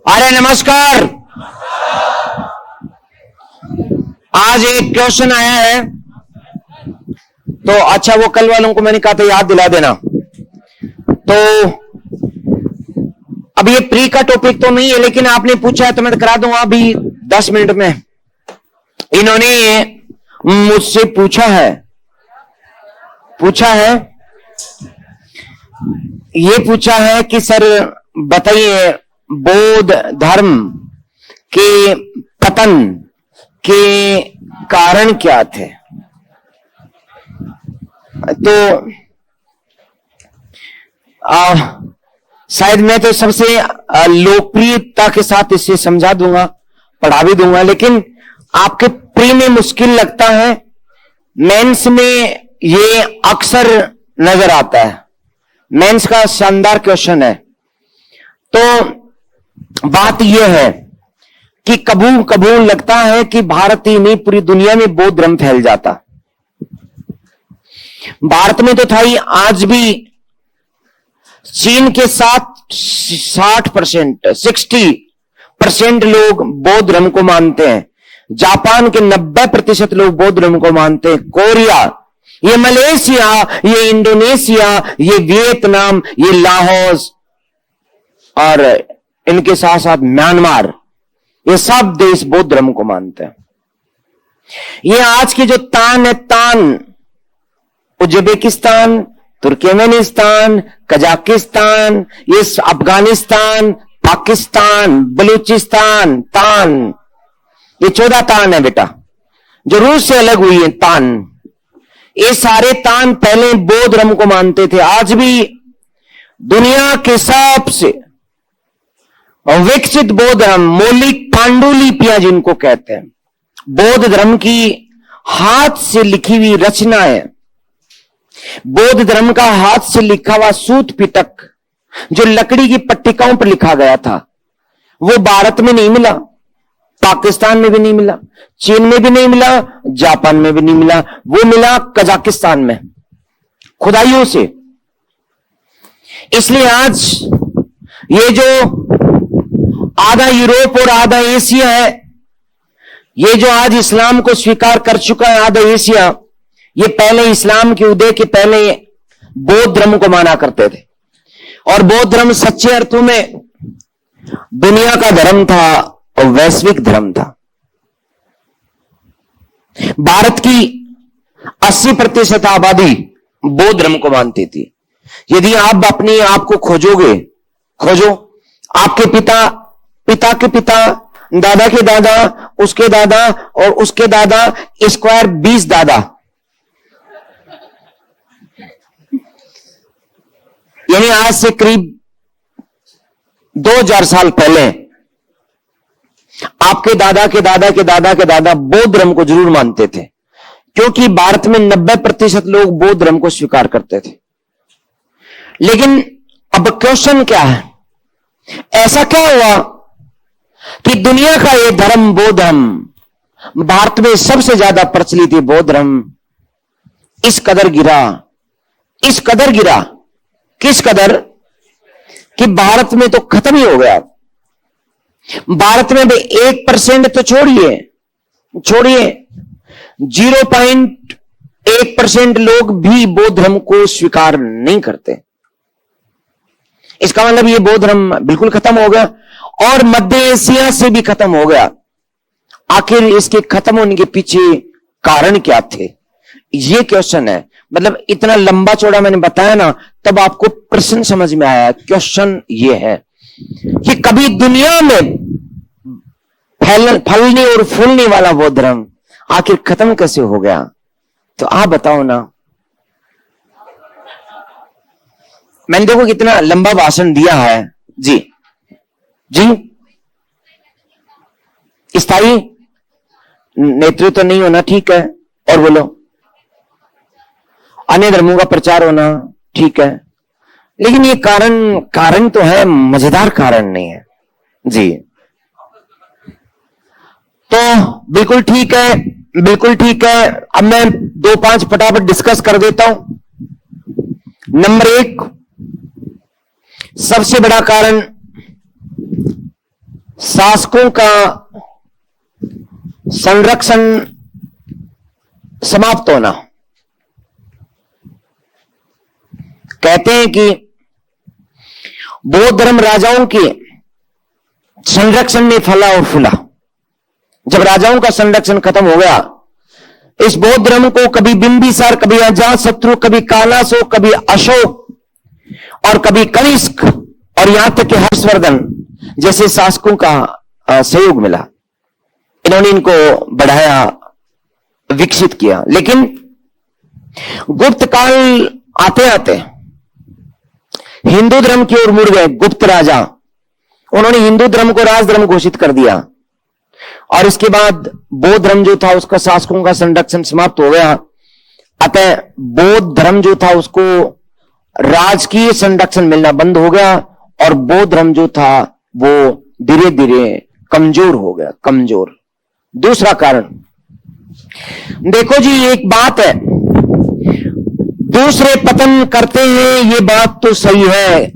अरे नमस्कार। आज एक क्वेश्चन आया है, तो अच्छा वो कल वालों को मैंने कहा था याद दिला देना। तो अब ये प्री का टॉपिक तो नहीं है, लेकिन आपने पूछा है तो मैं करा दूंगा अभी 10 मिनट में। इन्होंने मुझसे पूछा है ये पूछा है कि सर बताइए बौद्ध धर्म के पतन के कारण क्या थे। तो शायद मैं तो सबसे लोकप्रियता के साथ इसे समझा दूंगा, पढ़ा भी दूंगा, लेकिन आपके प्री में मुश्किल लगता है, मेंस में ये अक्सर नजर आता है। मेंस का शानदार क्वेश्चन है। तो बात यह है कि कबूल लगता है कि भारत ही नहीं पूरी दुनिया में बौद्ध धर्म फैल जाता। भारत में तो था ही, आज भी चीन के साथ 60% लोग बौद्ध धर्म को मानते हैं। जापान के 90% लोग बौद्ध धर्म को मानते हैं। कोरिया, ये मलेशिया, ये इंडोनेशिया, ये वियतनाम, ये लाहौस और इनके साथ साथ म्यांमार, ये सब देश बौद्ध धर्म को मानते हैं। ये आज की जो तान है, उज्बेकिस्तान, तुर्कमेनिस्तान, कजाकिस्तान, ये अफगानिस्तान, पाकिस्तान, बलूचिस्तान, तान, ये 14 तान है बेटा, जो रूस से अलग हुई है तान। ये सारे तान पहले बौद्ध धर्म को मानते थे। आज भी दुनिया के सबसे विकसित बौद्ध धर्म, मौलिक पांडुलिपियां जिनको कहते हैं, बौद्ध धर्म की हाथ से लिखी हुई रचनाएं, बौद्ध धर्म का हाथ से लिखा हुआ सूत पिटक जो लकड़ी की पट्टिकाओं पर लिखा गया था, वो भारत में नहीं मिला, पाकिस्तान में भी नहीं मिला, चीन में भी नहीं मिला, जापान में भी नहीं मिला, वो मिला कजाकिस्तान में खुदाइयों से। इसलिए आज ये जो आधा यूरोप और आधा एशिया है, ये जो आज इस्लाम को स्वीकार कर चुका है आधा एशिया, ये पहले इस्लाम के उदय के पहले बौद्ध धर्म को माना करते थे। और बौद्ध धर्म सच्चे अर्थों में दुनिया का धर्म था और वैश्विक धर्म था। भारत की 80% आबादी बौद्ध धर्म को मानती थी। यदि आप अपने आप को खोजो, आपके पिता के पिता, दादा के दादा, उसके दादा और उसके दादा, स्क्वायर 20 दादा, यानी आज से करीब 2000 साल पहले आपके दादा के दादा के दादा के दादा बौद्ध धर्म को जरूर मानते थे, क्योंकि भारत में 90% लोग बौद्ध धर्म को स्वीकार करते थे। लेकिन अब क्वेश्चन क्या है, ऐसा क्या हुआ कि दुनिया का ये धर्म बौद्ध धर्म, भारत में सबसे ज्यादा प्रचलित है बौद्ध धर्म, इस कदर गिरा, किस कदर कि भारत में तो खत्म ही हो गया। भारत में भी 1% तो छोड़िए 0.1% लोग भी बौद्ध धर्म को स्वीकार नहीं करते। इसका मतलब ये बौद्ध धर्म बिल्कुल खत्म हो गया और मध्य एशिया से भी खत्म हो गया। आखिर इसके खत्म होने के पीछे कारण क्या थे, ये क्वेश्चन है। मतलब इतना लंबा चौड़ा मैंने बताया ना, तब आपको प्रश्न समझ में आया। क्वेश्चन ये है कि कभी दुनिया में फलने और फूलने वाला बौद्ध धर्म आखिर खत्म कैसे हो गया, तो आप बताओ ना। मैंने देखो कितना लंबा भाषण दिया है जी। स्थायी नेतृत्व तो नहीं होना, ठीक है, और बोलो अन्य धर्मों का प्रचार होना, ठीक है, लेकिन ये कारण तो है, मजेदार कारण नहीं है जी। तो बिल्कुल ठीक है। अब मैं 2-5 फटाफट डिस्कस कर देता हूं। नंबर 1, सबसे बड़ा कारण शासकों का संरक्षण समाप्त होना। कहते हैं कि बौद्ध धर्म राजाओं के संरक्षण में फला और फूला। जब राजाओं का संरक्षण खत्म हो गया, इस बौद्ध धर्म को कभी बिंबिसार, कभी अजातशत्रु, कभी कालासो, कभी अशोक और कभी कनिष्क और यहां तक कि हर्षवर्धन जैसे शासकों का सहयोग मिला। इन्होंने इनको बढ़ाया, विकसित किया। लेकिन गुप्त काल आते आते हिंदू धर्म की ओर मुड़ गए गुप्त राजा। उन्होंने हिंदू धर्म को राजधर्म घोषित कर दिया और इसके बाद बौद्ध धर्म जो था उसका शासकों का संरक्षण समाप्त हो गया। अतः बौद्ध धर्म जो था उसको राजकीय संरक्षण मिलना बंद हो गया और बौद्ध धर्म जो था वो धीरे धीरे कमजोर हो गया, कमजोर। दूसरा कारण देखो जी, एक बात है, दूसरे पतन करते हैं, ये बात तो सही है।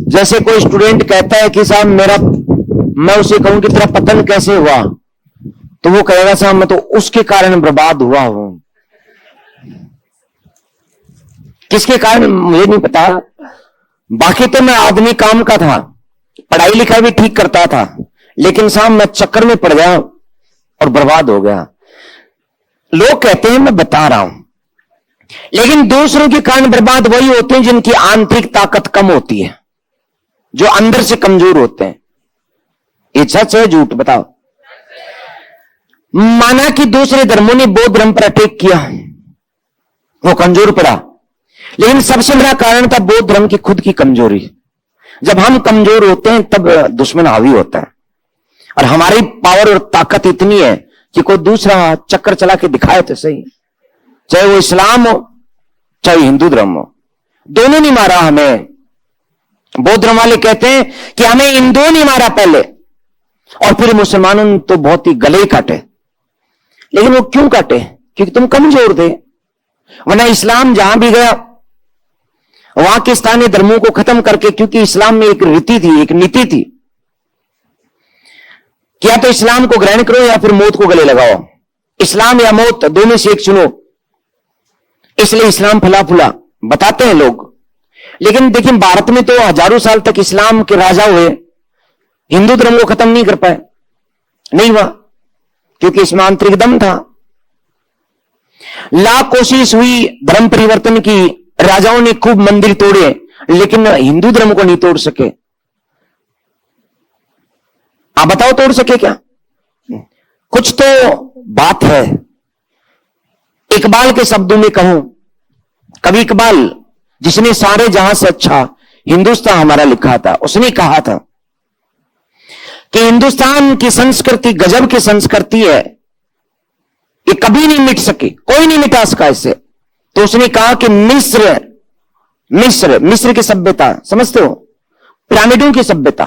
जैसे कोई स्टूडेंट कहता है कि साहब मैं उसे कहूं कि तेरा पतन कैसे हुआ, तो वो कहेगा साहब मैं तो उसके कारण बर्बाद हुआ हूं। किसके कारण मुझे नहीं पता, बाकी तो मैं आदमी काम का था, पढ़ाई लिखाई भी ठीक करता था, लेकिन साहब मैं चक्कर में पड़ गया और बर्बाद हो गया। लोग कहते हैं मैं बता रहा हूं, लेकिन दूसरों के कारण बर्बाद वही होते हैं जिनकी आंतरिक ताकत कम होती है, जो अंदर से कमजोर होते हैं। ये सच है झूठ बताओ? माना कि दूसरे धर्मों ने बौद्ध धर्म पर अटैक किया, वो कमजोर पड़ा, लेकिन सबसे बड़ा कारण था बौद्ध धर्म की खुद की कमजोरी। जब हम कमजोर होते हैं तब दुश्मन हावी होता है, और हमारी पावर और ताकत इतनी है कि कोई दूसरा चक्कर चला के दिखाए तो सही, चाहे वो इस्लाम हो चाहे हिंदू धर्म हो, दोनों ने मारा हमें। बौद्ध धर्म वाले कहते हैं कि हमें हिंदुओं ने मारा पहले और फिर मुसलमानों ने तो बहुत ही गले काटे। लेकिन वो क्यों काटे? क्योंकि तुम कमजोर थे। वरना इस्लाम जहां भी गया वहां के स्थानीय धर्मों को खत्म करके, क्योंकि इस्लाम में एक रीति थी, एक नीति थी कि या तो इस्लाम को ग्रहण करो या फिर मौत को गले लगाओ, इस्लाम या मौत दोनों से एक चुनो। इसलिए इस्लाम फला फूला बताते हैं लोग। लेकिन देखिए भारत में तो हजारों साल तक इस्लाम के राजा हुए, हिंदू धर्म को खत्म नहीं कर पाए, नहीं हुआ, क्योंकि इसमें आंतरिक दम था। लाख कोशिश हुई धर्म परिवर्तन की, राजाओं ने खूब मंदिर तोड़े, लेकिन हिंदू धर्म को नहीं तोड़ सके। आप बताओ तोड़ सके क्या? कुछ तो बात है। इकबाल के शब्दों में कहूं, कवि इकबाल जिसने सारे जहां से अच्छा हिंदुस्तान हमारा लिखा था, उसने कहा था कि हिंदुस्तान की संस्कृति गजब की संस्कृति है, ये कभी नहीं मिट सकी, कोई नहीं मिटा सका इससे। तो उसने कहा कि मिस्र की सभ्यता समझते हो, पिरामिडों की सभ्यता,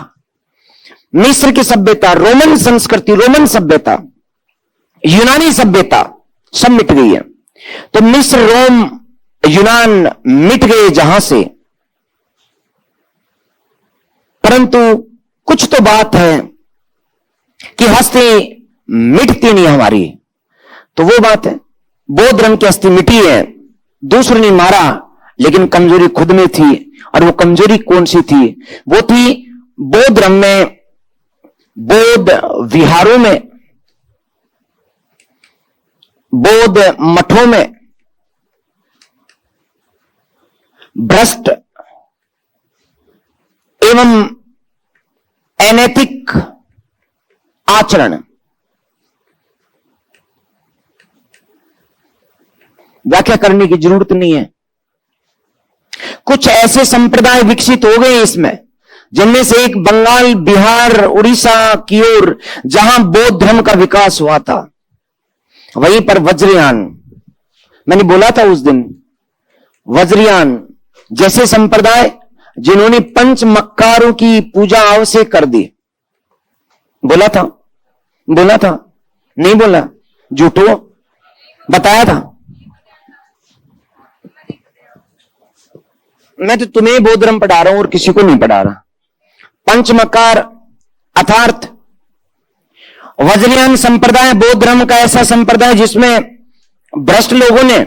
मिस्र की सभ्यता, रोमन संस्कृति, रोमन सभ्यता, यूनानी सभ्यता सब मिट गई है। तो मिस्र, रोम, यूनान मिट गए जहां से, परंतु कुछ तो बात है कि हस्ती मिटती नहीं हमारी। तो वो बात है, बौद्ध धर्म की हस्ती मिटी है, दूसरों ने मारा, लेकिन कमजोरी खुद में थी। और वो कमजोरी कौन सी थी? वो थी बौद्ध धर्म में, बौद्ध विहारों में, बौद्ध मठों में भ्रष्ट एवं अनैतिक आचरण। व्याख्या करने की जरूरत नहीं है। कुछ ऐसे संप्रदाय विकसित हो गए इसमें, जिनमें से एक बंगाल, बिहार, उड़ीसा की ओर जहां बौद्ध धर्म का विकास हुआ था, वहीं पर वज्रयान, मैंने बोला था उस दिन, वज्रयान जैसे संप्रदाय जिन्होंने पंच मक्कारों की पूजा अवश्य कर दी। बोला था नहीं बोला, झूठो बताया था। मैं तो तुम्हें बौद्ध धर्म पढ़ा रहा हूं और किसी को नहीं पढ़ा रहा। पंच मक्कार अर्थात वज्रयान संप्रदाय बौद्ध धर्म का ऐसा संप्रदाय जिसमें भ्रष्ट लोगों ने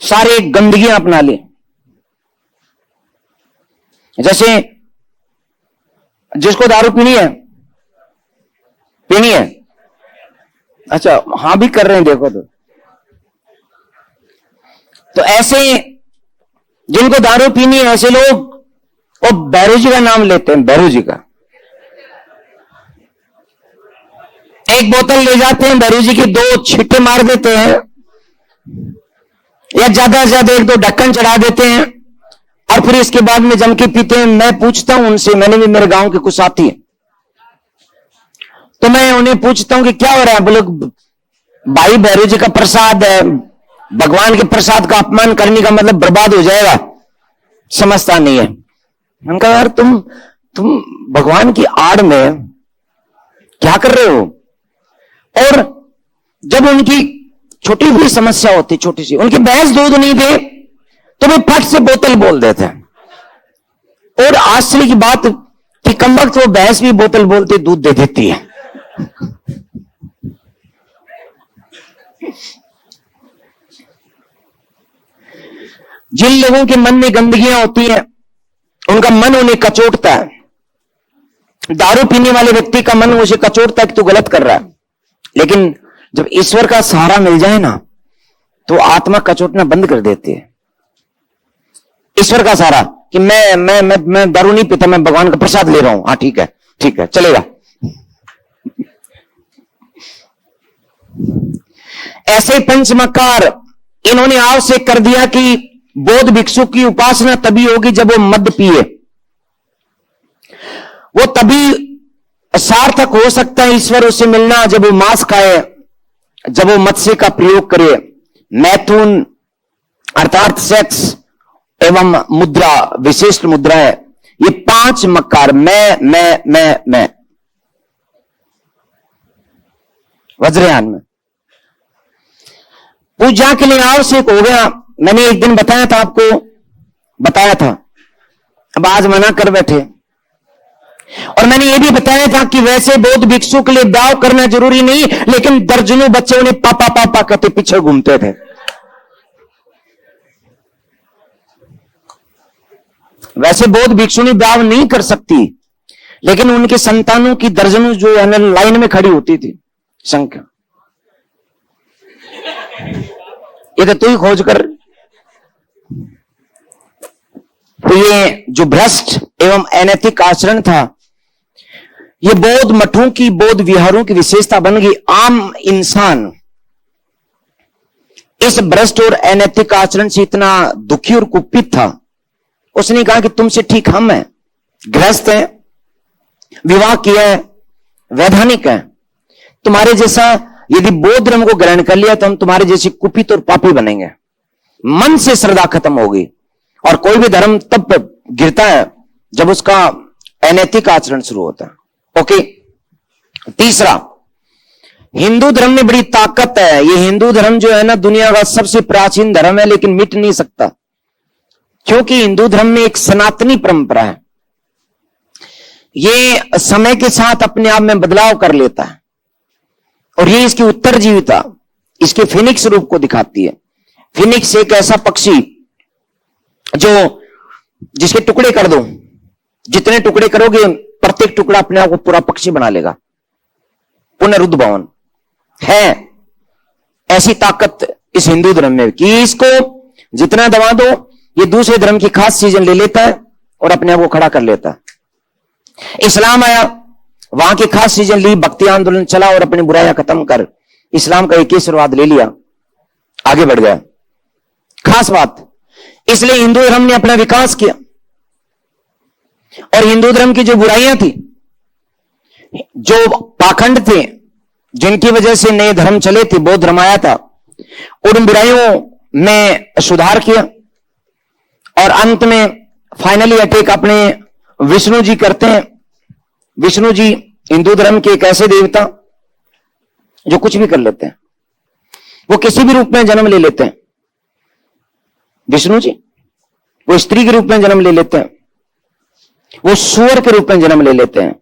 सारे गंदगियां अपना ली। जैसे जिसको दारू पीनी है, अच्छा हां भी कर रहे हैं, देखो तो ऐसे जिनको दारू पीनी है, ऐसे लोग वो भैरू जी का नाम लेते हैं, भैरू जी का। एक बोतल ले जाते हैं, भैरू जी की 2 छींटे मार देते हैं, या ज्यादा से ज्यादा 1-2 ढक्कन चढ़ा देते हैं, और फिर इसके बाद में जम के पीते हैं। मैं पूछता हूं उनसे, मैंने भी, मेरे गांव के कुछ साथी हैं, तो मैं उन्हें पूछता हूं कि क्या हो रहा है। बोले भाई भैरू जी का प्रसाद है, भगवान के प्रसाद का अपमान करने का मतलब बर्बाद हो जाएगा, समझता नहीं है। मैंने कहा यार तुम भगवान की आड़ में क्या कर रहे हो। और जब उनकी छोटी हुई समस्या होती, छोटी सी, उनकी भैंस दूध नहीं दे तो वे फट से बोतल बोल देते हैं। और आश्चर्य की बात कि कम वक्त वो भैंस भी बोतल बोलते दूध दे देती है। जिन लोगों के मन में गंदगियां होती हैं, उनका मन उन्हें कचोटता है। दारू पीने वाले व्यक्ति का मन उसे कचोटता है कि तू गलत कर रहा है, लेकिन जब ईश्वर का सहारा मिल जाए ना, तो आत्मा कचोटना बंद कर देती है। ईश्वर का सहारा कि मैं दारू नहीं पीता, मैं भगवान का प्रसाद ले रहा हूं, हाँ ठीक है चलेगा। ऐसे पंचमकार इन्होंने आवश्यक कर दिया कि बौद्ध भिक्षु की उपासना तभी होगी जब वो मद पिए, वो तभी सार्थक हो सकता है ईश्वर उसे मिलना जब वो मांस खाए, जब वो मत्स्य का प्रयोग करे। मैथुन अर्थात सेक्स एवं मुद्रा, विशिष्ट मुद्रा है, ये 5 मकार, मैं वज्रयान में पूजा के लिए आवश्यक हो गया। मैंने एक दिन बताया था आपको, अब आज मना कर बैठे। और मैंने यह भी बताया था कि वैसे बौद्ध भिक्षु के लिए ब्याह करना जरूरी नहीं, लेकिन दर्जनों बच्चे उन्हें पापा पापा कहते पीछे घूमते थे। वैसे बौद्ध भिक्षु ने ब्याह नहीं कर सकती, लेकिन उनके संतानों की दर्जनों जो है लाइन में खड़ी होती थी संख्या। ये तो तू ही खोज कर। तो ये जो भ्रष्ट एवं अनैतिक आचरण था, ये बौद्ध मठों की, बौद्ध विहारों की विशेषता बन गई। आम इंसान इस भ्रष्ट और अनैतिक आचरण से इतना दुखी और कुपित था, उसने कहा कि तुमसे ठीक हम हैं, गृहस्थ हैं, विवाह किया है, वैधानिक है, तुम्हारे जैसा यदि बौद्ध धर्म को ग्रहण कर लिया तो हम तुम्हारे जैसे कुपित और पापी बनेंगे। मन से श्रद्धा खत्म होगी। और कोई भी धर्म तब गिरता है जब उसका अनैतिक आचरण शुरू होता है। ओके, तीसरा, हिंदू धर्म में बड़ी ताकत है। ये हिंदू धर्म जो है ना, दुनिया का सबसे प्राचीन धर्म है, लेकिन मिट नहीं सकता, क्योंकि हिंदू धर्म में एक सनातनी परंपरा है। ये समय के साथ अपने आप में बदलाव कर लेता है, और ये इसकी उत्तरजीविता, इसके फिनिक्स रूप को दिखाती है। फिनिक्स एक ऐसा पक्षी जो जिसके टुकड़े कर दो, जितने टुकड़े करोगे प्रत्येक टुकड़ा अपने आप को पूरा पक्षी बना लेगा। पुनरुद्भवन है, ऐसी ताकत इस हिंदू धर्म में कि इसको जितना दबा दो, ये दूसरे धर्म की खास चीजें ले लेता है और अपने आप को खड़ा कर लेता है। इस्लाम आया, वहां की खास चीजें ली, भक्ति आंदोलन चला और अपनी बुराइयां खत्म कर इस्लाम का एकेश्वरवाद ले लिया, आगे बढ़ गया। खास बात, इसलिए हिंदू धर्म ने अपना विकास किया, और हिंदू धर्म की जो बुराइयां थी, जो पाखंड थे, जिनकी वजह से नए धर्म चले थे, बौद्ध धर्म आया था, उन बुराइयों में सुधार किया। और अंत में फाइनली अटैक अपने विष्णु जी करते हैं। विष्णु जी हिंदू धर्म के एक ऐसे देवता जो कुछ भी कर लेते हैं, वो किसी भी रूप में जन्म ले लेते हैं। विष्णु जी वो स्त्री के रूप में जन्म ले लेते हैं, वो सूअर के रूप में जन्म ले लेते हैं,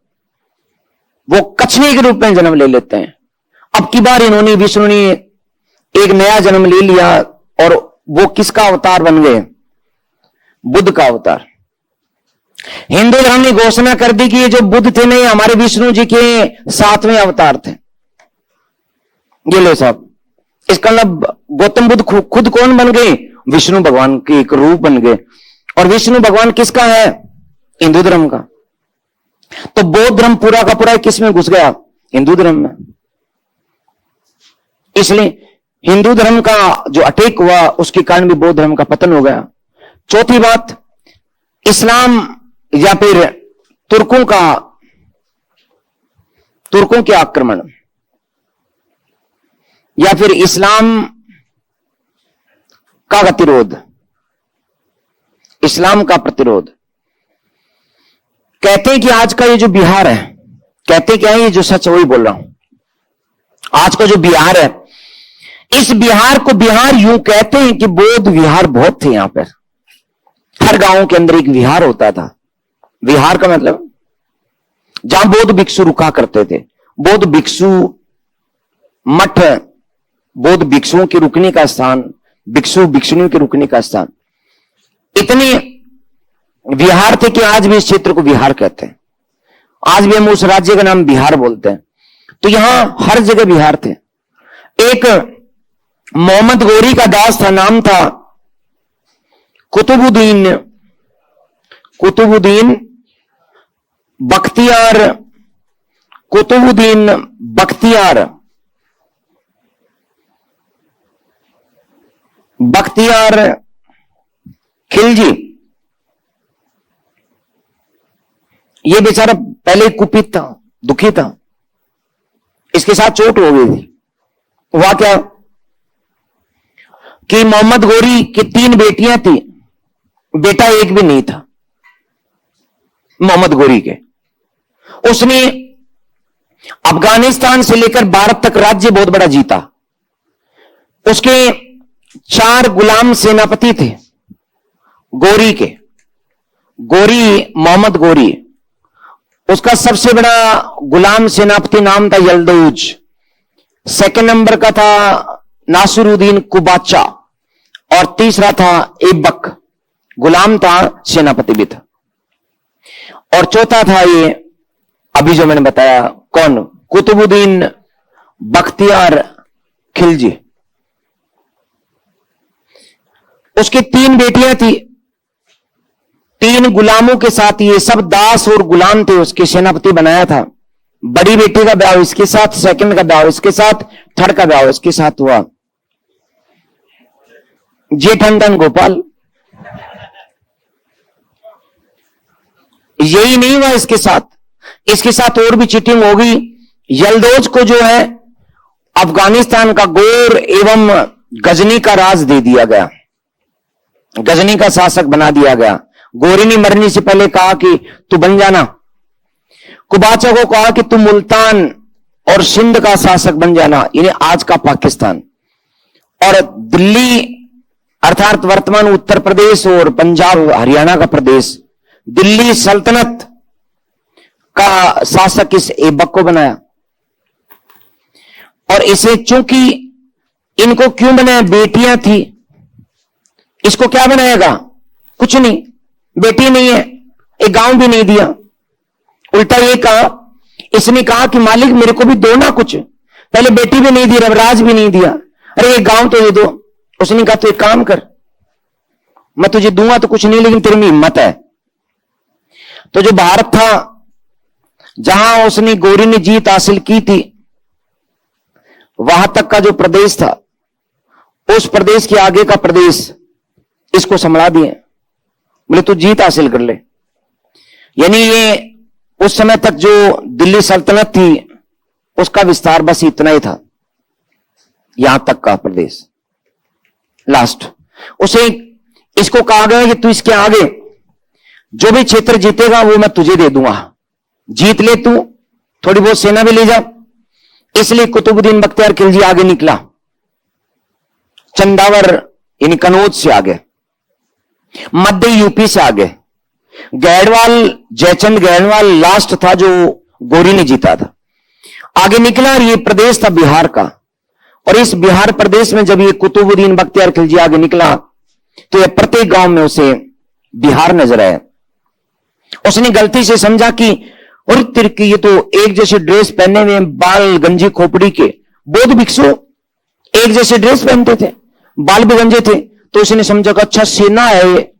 वो कछुए के रूप में जन्म ले लेते हैं। अब की बार इन्होंने, विष्णु ने एक नया जन्म ले लिया और वो किसका अवतार बन गए? बुद्ध का अवतार। हिंदू धर्म ने घोषणा कर दी कि ये जो बुद्ध थे नहीं, हमारे विष्णु जी के 7वें अवतार थे। ये लो साहब, इसका मतलब गौतम बुद्ध खुद कौन बन गए? विष्णु भगवान के एक रूप बन गए। और विष्णु भगवान किसका है? हिंदू धर्म का। तो बौद्ध धर्म पूरा का पूरा किस में घुस गया? हिंदू धर्म में। इसलिए हिंदू धर्म का जो अटैक हुआ उसके कारण भी बौद्ध धर्म का पतन हो गया। चौथी बात, इस्लाम या फिर तुर्कों के आक्रमण या फिर इस्लाम का गतिरोध, इस्लाम का प्रतिरोध। कहते हैं कि आज का ये जो बिहार है, कहते क्या है, ये जो सच वही बोल रहा हूं, आज का जो बिहार है, इस बिहार को बिहार यूं कहते हैं कि बौद्ध विहार बहुत थे यहां पर। हर गांव के अंदर एक विहार होता था। विहार का मतलब जहां बौद्ध भिक्षु रुका करते थे। बौद्ध भिक्षु मठ, बौद्ध भिक्षुओं के रुकने का स्थान, भिक्षु भिक्षुनियों के रुकने का स्थान। इतने विहार थे कि आज भी इस क्षेत्र को बिहार कहते हैं। आज भी हम उस राज्य का नाम बिहार बोलते हैं। तो यहां हर जगह बिहार थे। एक मोहम्मद गोरी का दास था, नाम था कुतुबुद्दीन बख्तियार खिलजी। ये बेचारा पहले कुपित था, दुखी था। इसके साथ चोट हो गई थी। हुआ क्या कि मोहम्मद गोरी की 3 बेटियां थी, बेटा एक भी नहीं था मोहम्मद गोरी के। उसने अफगानिस्तान से लेकर भारत तक राज्य बहुत बड़ा जीता। उसके 4 गुलाम सेनापति थे गोरी के। मोहम्मद गोरी, उसका सबसे बड़ा गुलाम सेनापति नाम था यल्दौज। सेकंड नंबर का था नासिरुद्दीन कुबाचा और तीसरा था ऐबक। गुलाम था, सेनापति भी था। और चौथा था ये अभी जो मैंने बताया, कौन? कुतुबुद्दीन बख्तियार खिलजी। उसकी 3 बेटियां थी। 3 गुलामों के साथ, ये सब दास और गुलाम थे, उसके सेनापति बनाया था। बड़ी बेटी का ब्याह इसके साथ, सेकंड का ब्याह इसके साथ, थर्ड का ब्याह इसके साथ हुआ। जेठंडन गोपाल। यही नहीं हुआ इसके साथ और भी चीटिंग हो गई। यल्दौज को जो है अफगानिस्तान का गौर एवं गजनी का राज दे दिया गया, गजनी का शासक बना दिया गया। गोरी ने मरने से पहले कहा कि तू बन जाना। कुबाचा को कहा कि तू मुल्तान और सिंध का शासक बन जाना, यानी आज का पाकिस्तान। और दिल्ली अर्थात वर्तमान उत्तर प्रदेश और पंजाब हरियाणा का प्रदेश, दिल्ली सल्तनत का शासक इस ऐबक को बनाया। और इसे चूंकि इनको क्यों बनाया? बेटियां थी। इसको क्या बनाएगा? कुछ नहीं, बेटी नहीं है, एक गांव भी नहीं दिया। उल्टा ये कहा, इसने कहा कि मालिक मेरे को भी दो ना कुछ। पहले बेटी भी नहीं दी, राज भी नहीं दिया, अरे एक गांव तो ये दो। उसने कहा तो एक काम कर, मैं तुझे दूंगा तो कुछ नहीं, लेकिन तेरे में हिम्मत है। तो जो भारत था, जहां उसने गोरी ने जीत हासिल की थी, वहां तक का जो प्रदेश था, उस प्रदेश के आगे का प्रदेश इसको संभाला दिए। बोले तू जीत हासिल कर ले। यानी ये उस समय तक जो दिल्ली सल्तनत थी, उसका विस्तार बस इतना ही था, यहां तक का प्रदेश लास्ट। उसे इसको कहा गया कि तू इसके आगे जो भी क्षेत्र जीतेगा वो मैं तुझे दे दूंगा, जीत ले तू, थोड़ी बहुत सेना भी ले जा। इसलिए कुतुबुद्दीन बख्तियार खिलजी आगे निकला, चंदावर यानी कनौज से आगे, मध्य यूपी से आगे। गैडवाल, जयचंद गैडवाल लास्ट था जो गोरी ने जीता था। आगे निकला और ये प्रदेश था बिहार का, और इस बिहार प्रदेश में जब ये कुतुबुद्दीन बख्तियार खिलजी आगे निकला तो ये प्रत्येक गांव में उसे बिहार नजर आया। उसने गलती से समझा कि और तिरकी ये तो एक जैसे ड्रेस पहने हुए, बाल गंजी खोपड़ी के बौद्ध भिक्षु एक जैसे ड्रेस पहनते थे, बाल भी गंजे थे। तो उसने समझा कि अच्छा सेना है ये,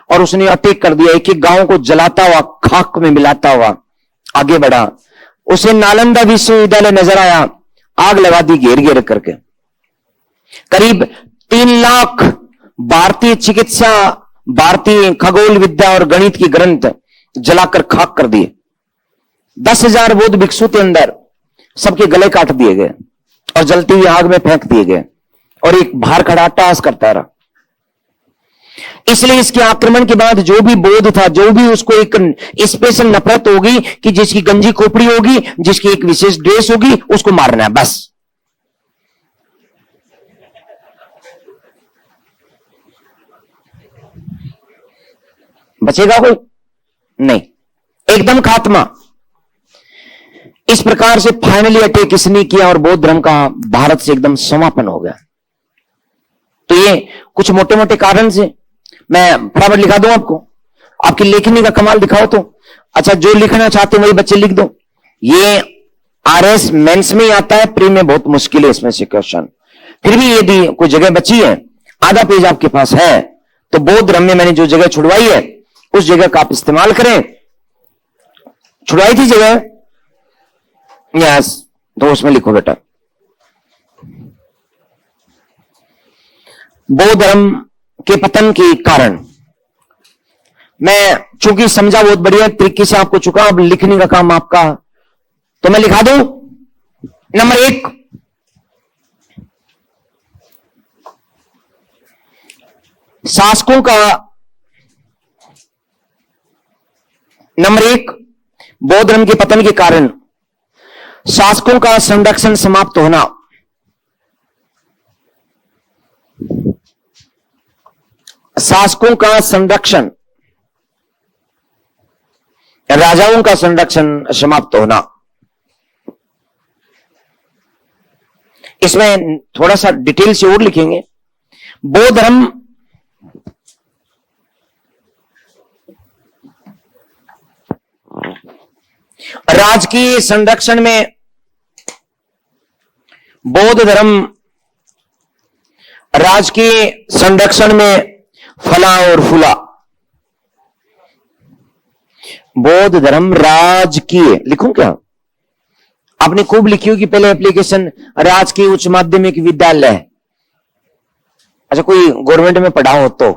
और उसने अटैक कर दिया, एक एक गांव को जलाता हुआ, खाक में मिलाता हुआ आगे बढ़ा। उसे नालंदा विश्वविद्यालय नजर आया, आग लगा दी घेर घेर करके। करीब 3 लाख भारतीय चिकित्सा, भारतीय खगोल विद्या और गणित की ग्रंथ जलाकर खाक कर दिए। 10,000 बौद्ध भिक्षु थे अंदर, सबके गले काट दिए गए और जलती हुई आग में फेंक दिए गए, और एक बाहर खड़ा टास करता रहा। इसलिए इसके आक्रमण के बाद जो भी बौद्ध था, जो भी उसको एक स्पेशल नफरत होगी कि जिसकी गंजी खोपड़ी होगी, जिसकी एक विशेष ड्रेस होगी, उसको मारना है बस। बचेगा कोई नहीं, एकदम खात्मा। इस प्रकार से फाइनली अटैक इसने किया और बौद्ध धर्म का भारत से एकदम समापन हो गया। तो ये कुछ मोटे मोटे कारण से मैं फटाफट लिखा दूं आपको, आपकी लेखनी का कमाल दिखाओ तो। अच्छा, जो लिखना चाहते हैं वही बच्चे लिख दो। ये आरएस मेंस में ही आता है, प्री में बहुत मुश्किल है इसमें से क्वेश्चन। फिर भी यदि कोई जगह बची है, आधा पेज आपके पास है, तो बौद्ध धर्म में मैंने जो जगह छुड़वाई है उस जगह का आप इस्तेमाल करें। छुड़वाई थी जगह, यस, तो उसमें लिखो बेटा। बौद्ध धर्म के पतन के कारण मैं चूंकि समझा बहुत बढ़िया तरीके से आपको चुका, अब लिखने का काम आपका, तो मैं लिखा दूं। नंबर 1, शासकों का, नंबर 1, बौद्ध धर्म के पतन के कारण शासकों का संरक्षण समाप्त होना। शासकों का संरक्षण, राजाओं का संरक्षण समाप्त होना। इसमें थोड़ा सा डिटेल से और लिखेंगे। बौद्ध धर्म राजकीय संरक्षण में, बौद्ध धर्म राजकीय संरक्षण में फला और फूला। बौद्ध धर्म राजकीय, लिखूं क्या? आपने खूब लिखी होगी पहले एप्लीकेशन, राजकीय उच्च माध्यमिक विद्यालय। अच्छा, कोई गवर्नमेंट में पढ़ा हो तो?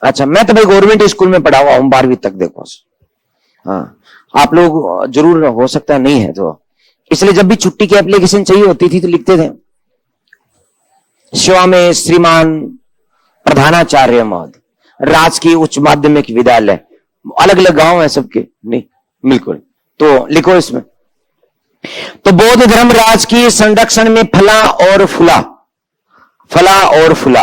अच्छा, मैं तो भाई गवर्नमेंट स्कूल में पढ़ा हुआ हूं 12वीं तक, देखो। हाँ, आप लोग जरूर हो सकता है नहीं है तो, इसलिए जब भी छुट्टी की एप्लीकेशन चाहिए होती थी तो लिखते थे सेवा में श्रीमान प्रधानाचार्य महोदय, राजकीय उच्च माध्यमिक विद्यालय। अलग अलग गांव है सबके, नहीं बिल्कुल, तो लिखो इसमें। तो बौद्ध धर्म राजकीय संरक्षण में फला और फूला, फला और फूला।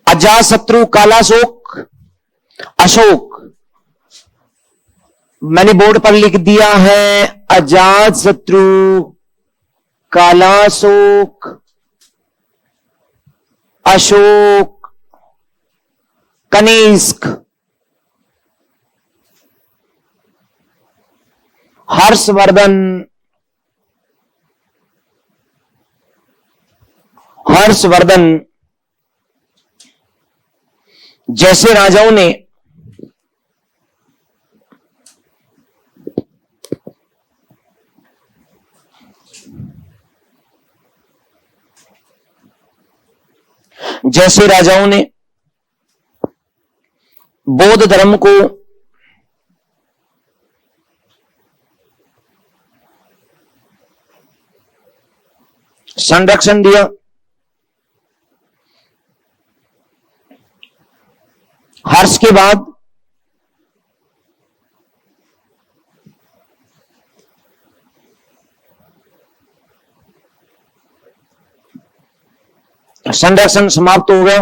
अजातशत्रु, कालाशोक, अशोक, मैंने बोर्ड पर लिख दिया है अजातशत्रु, कालाशोक, अशोक, कनिष्क, हर्षवर्धन, हर्षवर्धन जैसे राजाओं ने बौद्ध धर्म को संरक्षण दिया, हर्ष के बाद संरक्षण समाप्त हो गया।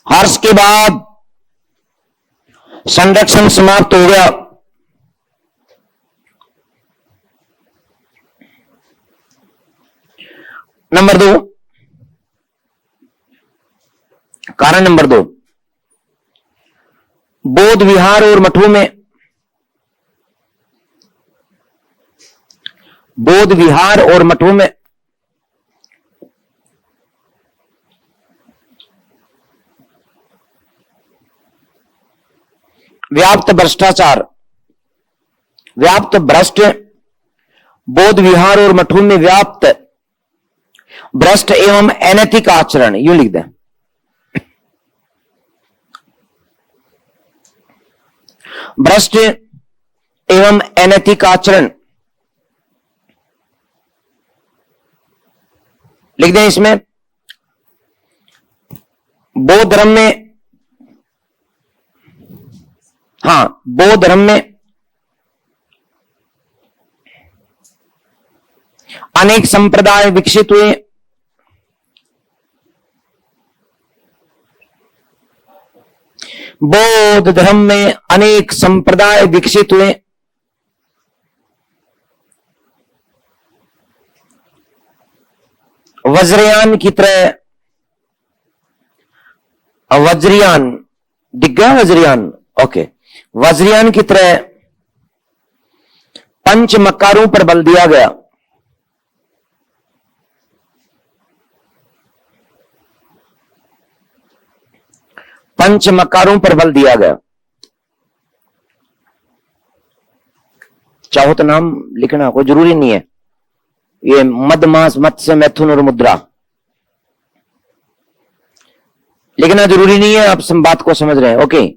हर्ष के बाद संरक्षण समाप्त हो गया। नंबर 2, कारण नंबर 2, बौद्ध विहार और मठों में व्याप्त भ्रष्टाचार, व्याप्त भ्रष्ट, बौद्ध विहार और मठों में व्याप्त भ्रष्ट एवं अनैतिक आचरण, यूं लिख दें। भ्रष्ट एवं अनैतिक आचरण लिख दें इसमें। बौद्ध धर्म में, बौद्ध धर्म में अनेक संप्रदाय विकसित हुए। बौद्ध धर्म में अनेक संप्रदाय विकसित हुए। वज्रयान की तरह, वज्रयान दिख गया, वज्रयान, ओके, वज्रयान की तरह पंच मकारों पर बल दिया गया। पंच मकारों पर बल दिया गया। चाहो तो नाम लिखना, कोई जरूरी नहीं है। ये मद, मास, मत्स्य, मैथुन और मुद्रा लिखना जरूरी नहीं है, आप बात को समझ रहे हैं। ओके,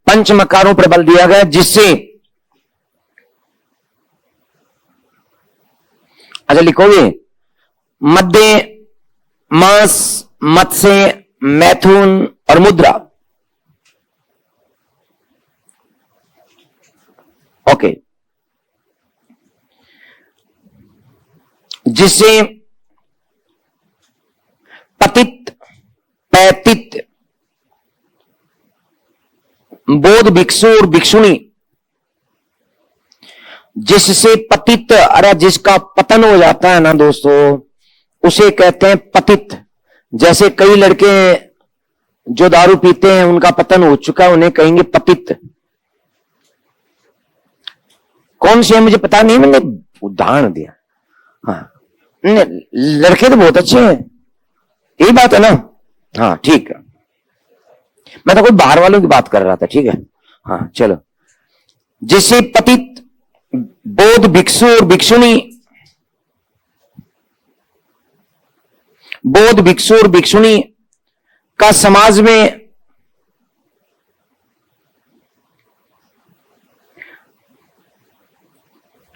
पंच मकारों पर बल दिया गया, जिससे, अच्छा लिखोगे, मध्य, मास, मत्स्य, मैथुन और मुद्रा। ओके, जिससे पतित, पैतित, बौद्ध भिक्षु और भिक्षुणी, जिससे पतित, अरे जिसका पतन हो जाता है ना दोस्तों, उसे कहते हैं पतित। जैसे कई लड़के जो दारू पीते हैं उनका पतन हो चुका है, उन्हें कहेंगे पतित। कौन से है मुझे पता नहीं, मैंने उदाहरण दिया। हाँ, लड़के तो बहुत अच्छे हैं, यही बात है ना। हाँ ठीक है, मैं तो कोई बाहर वालों की बात कर रहा था, ठीक है। हाँ चलो, जिससे पतित, बौद्ध भिक्षु और भिक्षुणी, बौद्ध भिक्षु और भिक्षुणी का समाज में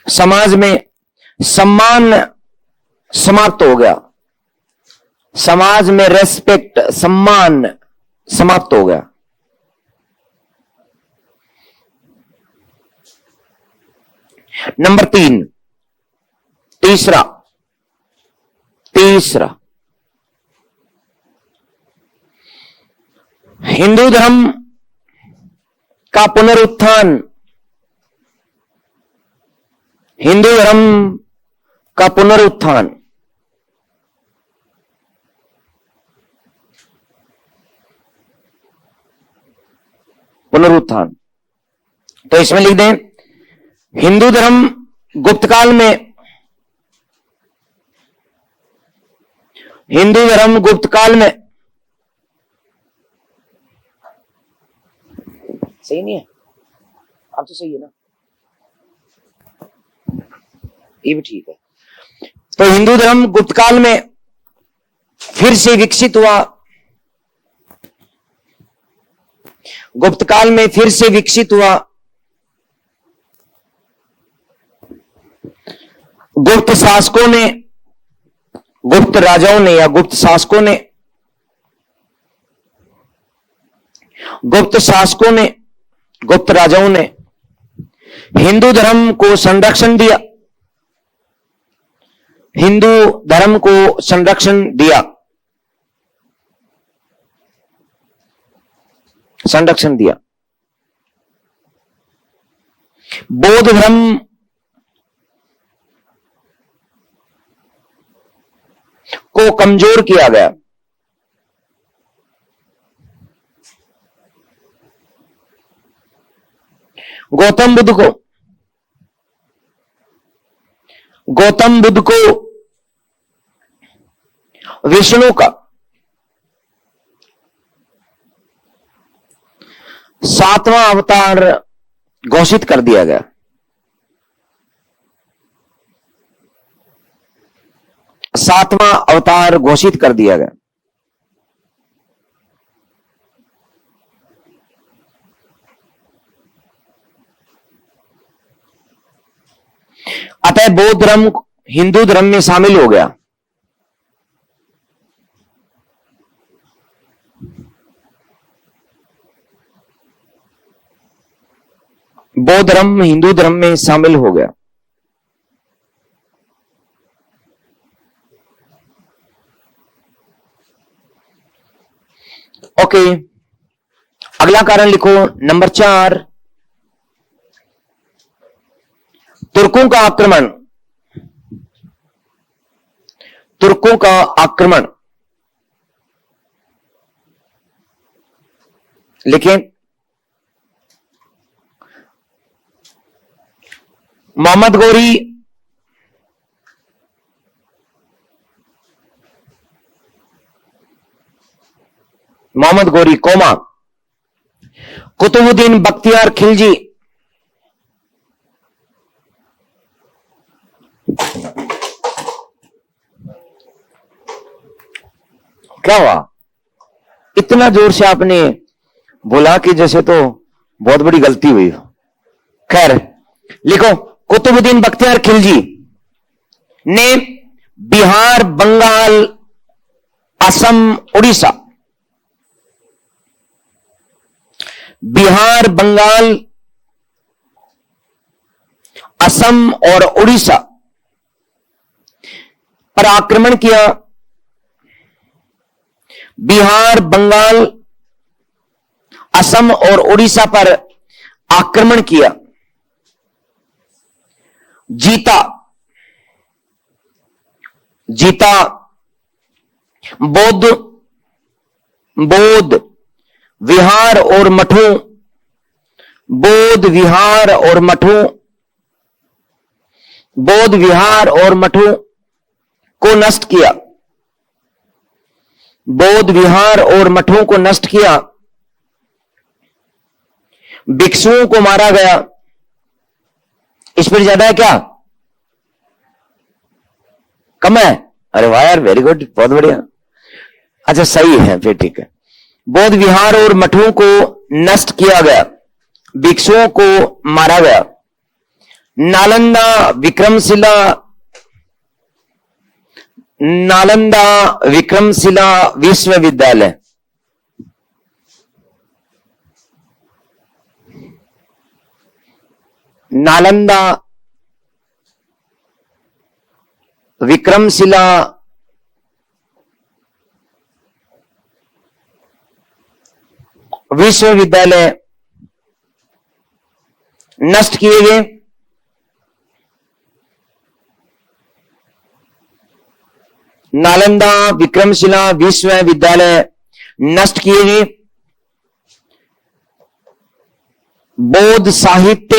सम्मान समाप्त हो गया। समाज में रेस्पेक्ट, सम्मान समाप्त हो गया। नंबर 3, तीसरा, हिंदू धर्म का पुनरुत्थान, हिंदू धर्म का पुनरुत्थान। पुनरुत्थान, तो इसमें लिख दें, हिंदू धर्म गुप्तकाल में, हिंदू धर्म गुप्तकाल में, सही नहीं है, आप तो सही है ना, ये भी ठीक है। तो हिंदू धर्म गुप्तकाल में फिर से विकसित हुआ, गुप्तकाल में फिर से विकसित हुआ। गुप्त शासकों ने, गुप्त राजाओं ने या गुप्त शासकों ने, गुप्त शासकों ने, गुप्त राजाओं ने हिंदू धर्म को संरक्षण दिया, हिंदू धर्म को संरक्षण दिया, संरक्षण दिया। बौद्ध धर्म को कमजोर किया गया। गौतम बुद्ध को विष्णु का 7वां अवतार घोषित कर दिया गया। सातवां अवतार घोषित कर दिया गया। अतः बौद्ध धर्म हिंदू धर्म में शामिल हो गया। बौद्ध धर्म हिंदू धर्म में शामिल हो गया। ओके, अगला कारण लिखो नंबर 4, तुर्कों का आक्रमण। तुर्कों का आक्रमण लिखें। मोहम्मद गोरी कोमा कुतुबुद्दीन बख्तियार खिलजी क्या हुआ? इतना जोर से आपने बोला कि जैसे तो बहुत बड़ी गलती हुई। खैर लिखो, कुतुबुद्दीन बख्तियार खिलजी ने बिहार, बंगाल, असम, उड़ीसा, बिहार, बंगाल, असम और उड़ीसा पर आक्रमण किया। बिहार, बंगाल, असम और उड़ीसा पर आक्रमण किया, जीता। बौद्ध विहार और मठों को नष्ट किया। बौद्ध विहार और मठों को नष्ट किया। भिक्षुओं को मारा गया। इस पर ज्यादा है क्या? कम है? अरे वाह यार, वेरी गुड, बहुत बढ़िया। अच्छा सही है, फिर ठीक है। बौद्ध विहार और मठों को नष्ट किया गया, भिक्षुओं को मारा गया। नालंदा विक्रमशिला विश्वविद्यालय, नालंदा विक्रमशिला विश्वविद्यालय नष्ट किए गए। नालंदा विक्रमशिला विश्वविद्यालय नष्ट किए गए। बौद्ध साहित्य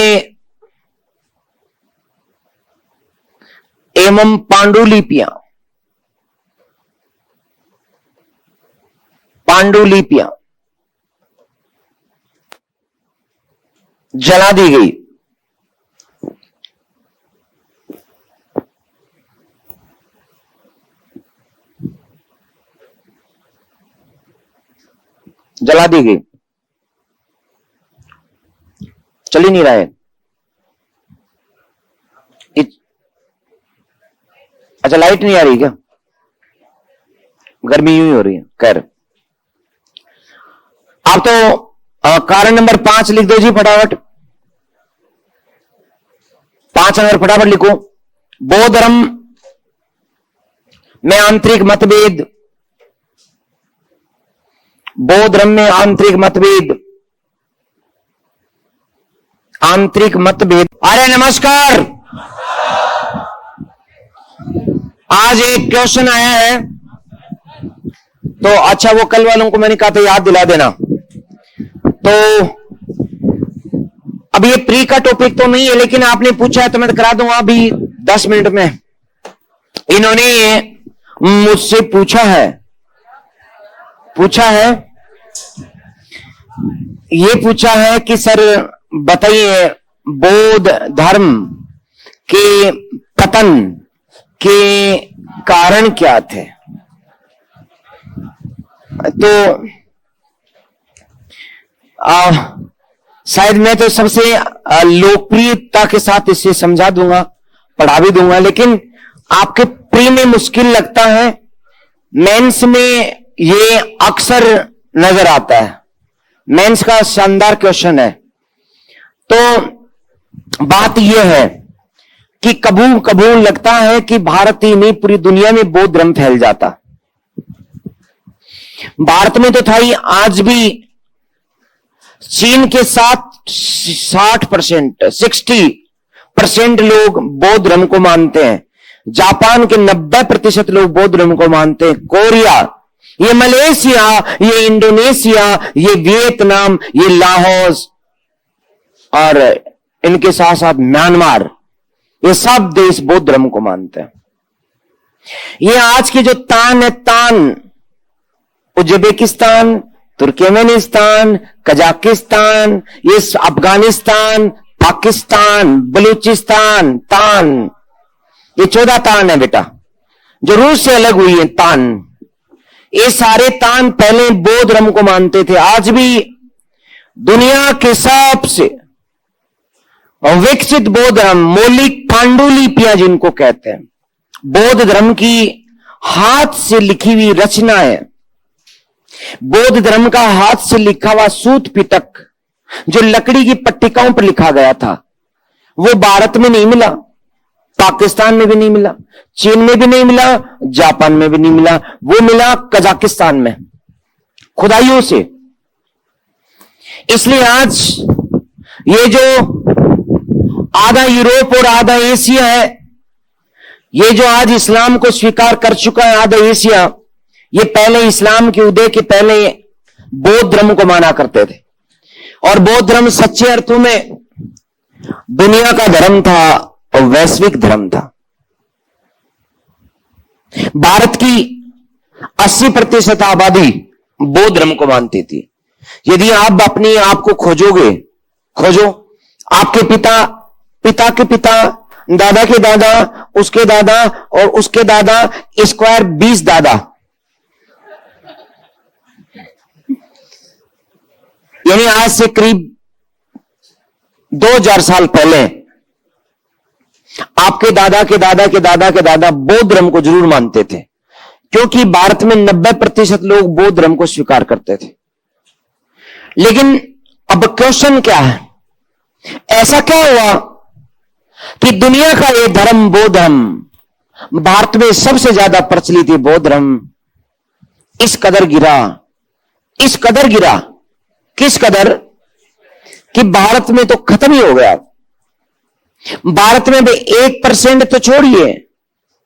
एवं पांडुलिपियां जला दी गई। चल ही नहीं रहा है। अच्छा लाइट नहीं आ रही क्या? गर्मी यूं ही हो रही है। खैर आप तो कारण नंबर 5 लिख दो जी फटाफट। 5 नंबर फटाफट लिखो। बौद्ध धर्म में आंतरिक मतभेद। बौद्ध धर्म में आंतरिक मतभेद आंतरिक मतभेद। अरे नमस्कार, आज एक क्वेश्चन आया है, तो अच्छा वो कल वालों को मैंने कहा था याद दिला देना। तो अब ये प्री का टॉपिक तो नहीं है, लेकिन आपने पूछा है तो मैं करा दूंगा अभी 10 मिनट में। इन्होंने मुझसे पूछा है ये पूछा है कि सर बताइए बौद्ध धर्म के पतन के कारण क्या थे। तो शायद मैं तो सबसे लोकप्रियता के साथ इसे समझा दूंगा, पढ़ा भी दूंगा, लेकिन आपके प्री में मुश्किल लगता है, मेंस में ये अक्सर नजर आता है। मेंस का शानदार क्वेश्चन है। तो बात यह है कि कभी लगता है कि भारत ही नहीं पूरी दुनिया में बौद्ध धर्म फैल जाता। भारत में तो था ही, आज भी चीन के साथ 60% लोग बौद्ध धर्म को मानते हैं। जापान के 90% लोग बौद्ध धर्म को मानते हैं। कोरिया, ये मलेशिया, ये इंडोनेशिया, ये वियतनाम, ये लाहौस और इनके साथ साथ म्यांमार, ये सब देश बौद्ध धर्म को मानते हैं। ये आज की जो तान है, तान उज्बेकिस्तान, तुर्कमेनिस्तान, कजाकिस्तान, ये अफगानिस्तान, पाकिस्तान, बलूचिस्तान, तान, ये 14 तान है बेटा, जो रूस से अलग हुई है तान। ये सारे तान पहले बौद्ध धर्म को मानते थे। आज भी दुनिया के सबसे विकसित बौद्ध धर्म, मौलिक पांडुलिपियां जिनको कहते हैं, बौद्ध धर्म की हाथ से लिखी हुई रचनाएं, बौद्ध धर्म का हाथ से लिखा हुआ सूत पिटक जो लकड़ी की पट्टिकाओं पर लिखा गया था, वो भारत में नहीं मिला, पाकिस्तान में भी नहीं मिला, चीन में भी नहीं मिला, जापान में भी नहीं मिला, वो मिला कजाकिस्तान में खुदाइयों से। इसलिए आज ये जो आधा यूरोप और आधा एशिया है, ये जो आज इस्लाम को स्वीकार कर चुका है आधा एशिया, ये पहले इस्लाम के उदय के पहले बौद्ध धर्म को माना करते थे। और बौद्ध धर्म सच्चे अर्थों में दुनिया का धर्म था और वैश्विक धर्म था। भारत की 80% आबादी बौद्ध धर्म को मानती थी। यदि आप अपने आप को खोजो, आपके पिता के पिता, दादा के दादा, उसके दादा और उसके दादा, स्क्वायर 20 दादा, यानी आज से करीब 2000 साल पहले आपके दादा के दादा के दादा के दादा बौद्ध धर्म को जरूर मानते थे, क्योंकि भारत में 90% लोग बौद्ध धर्म को स्वीकार करते थे। लेकिन अब क्वेश्चन क्या है, ऐसा क्या हुआ कि दुनिया का ये धर्म बौद्ध धर्म, भारत में सबसे ज्यादा प्रचलित है बौद्ध धर्म, इस कदर गिरा, किस कदर कि भारत में तो खत्म ही हो गया। भारत में भी 1% तो छोड़िए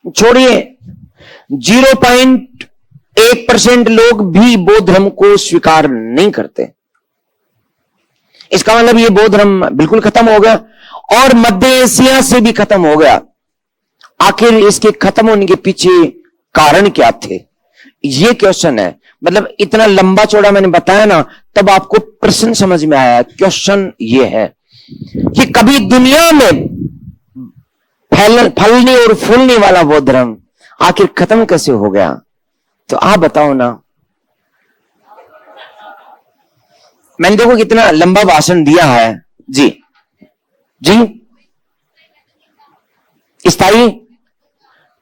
0.1% लोग भी बौद्ध धर्म को स्वीकार नहीं करते। इसका मतलब ये बौद्ध धर्म बिल्कुल खत्म हो गया और मध्य एशिया से भी खत्म हो गया। आखिर इसके खत्म होने के पीछे कारण क्या थे, ये क्वेश्चन है। मतलब इतना लंबा चौड़ा मैंने बताया ना, तब आपको प्रश्न समझ में आया। क्वेश्चन ये है कि कभी दुनिया में फलने और फूलने वाला बौद्ध धर्म आखिर खत्म कैसे हो गया, तो आप बताओ ना। मैंने देखो कितना लंबा भाषण दिया है जी। स्थायी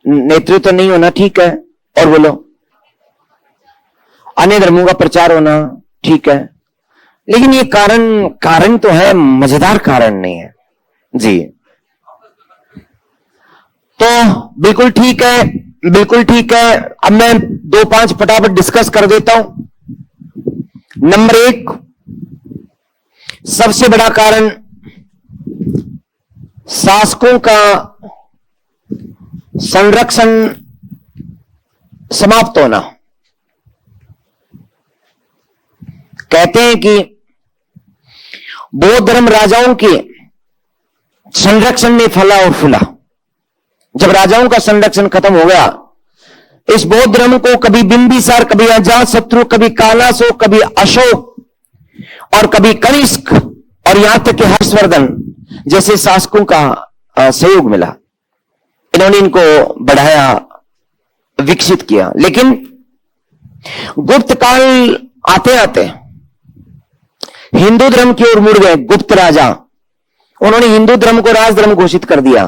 नेतृत्व तो नहीं होना, ठीक है, और बोलो अन्य धर्मों का प्रचार होना, ठीक है, लेकिन ये कारण तो है, मजेदार कारण नहीं है जी। तो बिल्कुल ठीक है। अब मैं 2-5 फटाफट डिस्कस कर देता हूं। नंबर 1, सबसे बड़ा कारण शासकों का संरक्षण समाप्त होना। कहते हैं कि बौद्ध धर्म राजाओं के संरक्षण में फला और फूला। जब राजाओं का संरक्षण खत्म हो गया, इस बौद्ध धर्म को कभी बिंबिसार, कभी अजातशत्रु, कभी कालासो, कभी अशोक और कभी कनिष्क और यहां तक कि हर्षवर्धन जैसे शासकों का सहयोग मिला। इन्होंने इनको बढ़ाया, विकसित किया। लेकिन गुप्त काल आते आते हिंदू धर्म की ओर मुड़ गए गुप्त राजा। उन्होंने हिंदू धर्म को राजधर्म घोषित कर दिया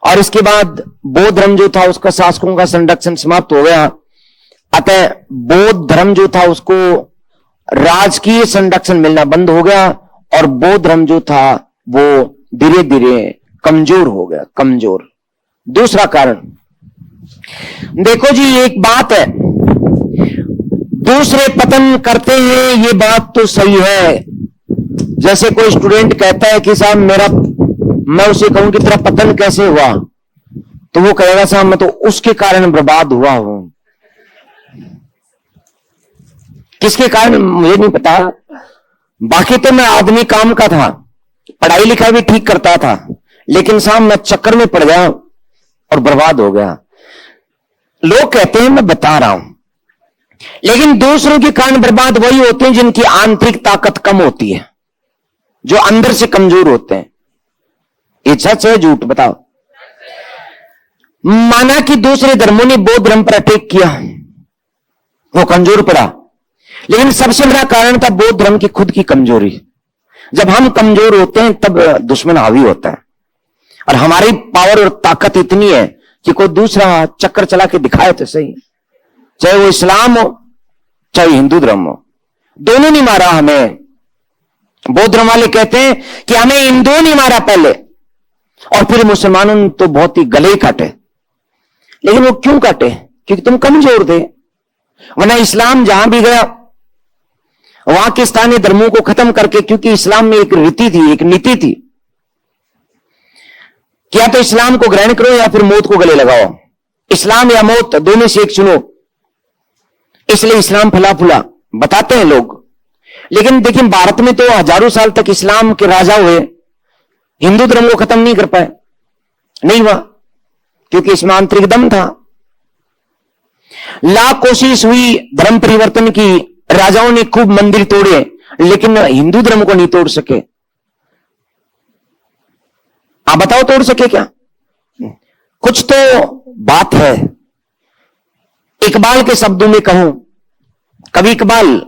और इसके बाद बौद्ध धर्म जो था उसका शासकों का संरक्षण समाप्त हो गया। अतः बौद्ध धर्म जो था उसको राजकीय संरक्षण मिलना बंद हो गया और बौद्ध धर्म जो था वो धीरे धीरे कमजोर हो गया, कमजोर। दूसरा कारण देखो जी, एक बात है, दूसरे पतन करते हैं, ये बात तो सही है। जैसे कोई स्टूडेंट कहता है कि साहब मैं उसे कहूं कि तेरा पतन कैसे हुआ, तो वो कहेगा साहब मैं तो उसके कारण बर्बाद हुआ हूं। किसके कारण मुझे नहीं पता, बाकी तो मैं आदमी काम का था, पढ़ाई लिखाई भी ठीक करता था, लेकिन साहब मैं चक्कर में पड़ गया और बर्बाद हो गया। लोग कहते हैं मैं बता रहा हूं, लेकिन दूसरों के कारण बर्बाद वही होते हैं जिनकी आंतरिक ताकत कम होती है, जो अंदर से कमजोर होते हैं। ये सच है झूठ बताओ? माना कि दूसरे धर्मों ने बौद्ध धर्म पर अटैक किया, वो कमजोर पड़ा, लेकिन सबसे बड़ा कारण था बौद्ध धर्म की खुद की कमजोरी। जब हम कमजोर होते हैं तब दुश्मन हावी होता है, और हमारी पावर और ताकत इतनी है कि कोई दूसरा चक्कर चला के दिखाए तो सही, चाहे वो इस्लाम हो चाहे हिंदू धर्म हो, दोनों ने मारा हमें। बौद्ध धर्म वाले कहते हैं कि हमें हिंदुओं ने मारा पहले और फिर मुसलमानों ने तो बहुत ही गले काटे। लेकिन वो क्यों काटे? क्योंकि तुम कमजोर थे। वरना इस्लाम जहां भी गया वहां के स्थानीय धर्मों को खत्म करके, क्योंकि इस्लाम में एक रीति थी, एक नीति थी कि या तो इस्लाम को ग्रहण करो या फिर मौत को गले लगाओ, इस्लाम या मौत दोनों से एक चुनो। इसलिए इस्लाम फला फूला बताते हैं लोग। लेकिन देखिए भारत में तो हजारों साल तक इस्लाम के राजा हुए, हिंदू धर्म को खत्म नहीं कर पाए, नहीं हुआ, क्योंकि इसमें आंतरिक दम था। लाख कोशिश हुई धर्म परिवर्तन की, राजाओं ने खूब मंदिर तोड़े, लेकिन हिंदू धर्म को नहीं तोड़ सके। आप बताओ तोड़ सके क्या? कुछ तो बात है। इकबाल के शब्दों में कहूं, कवि इकबाल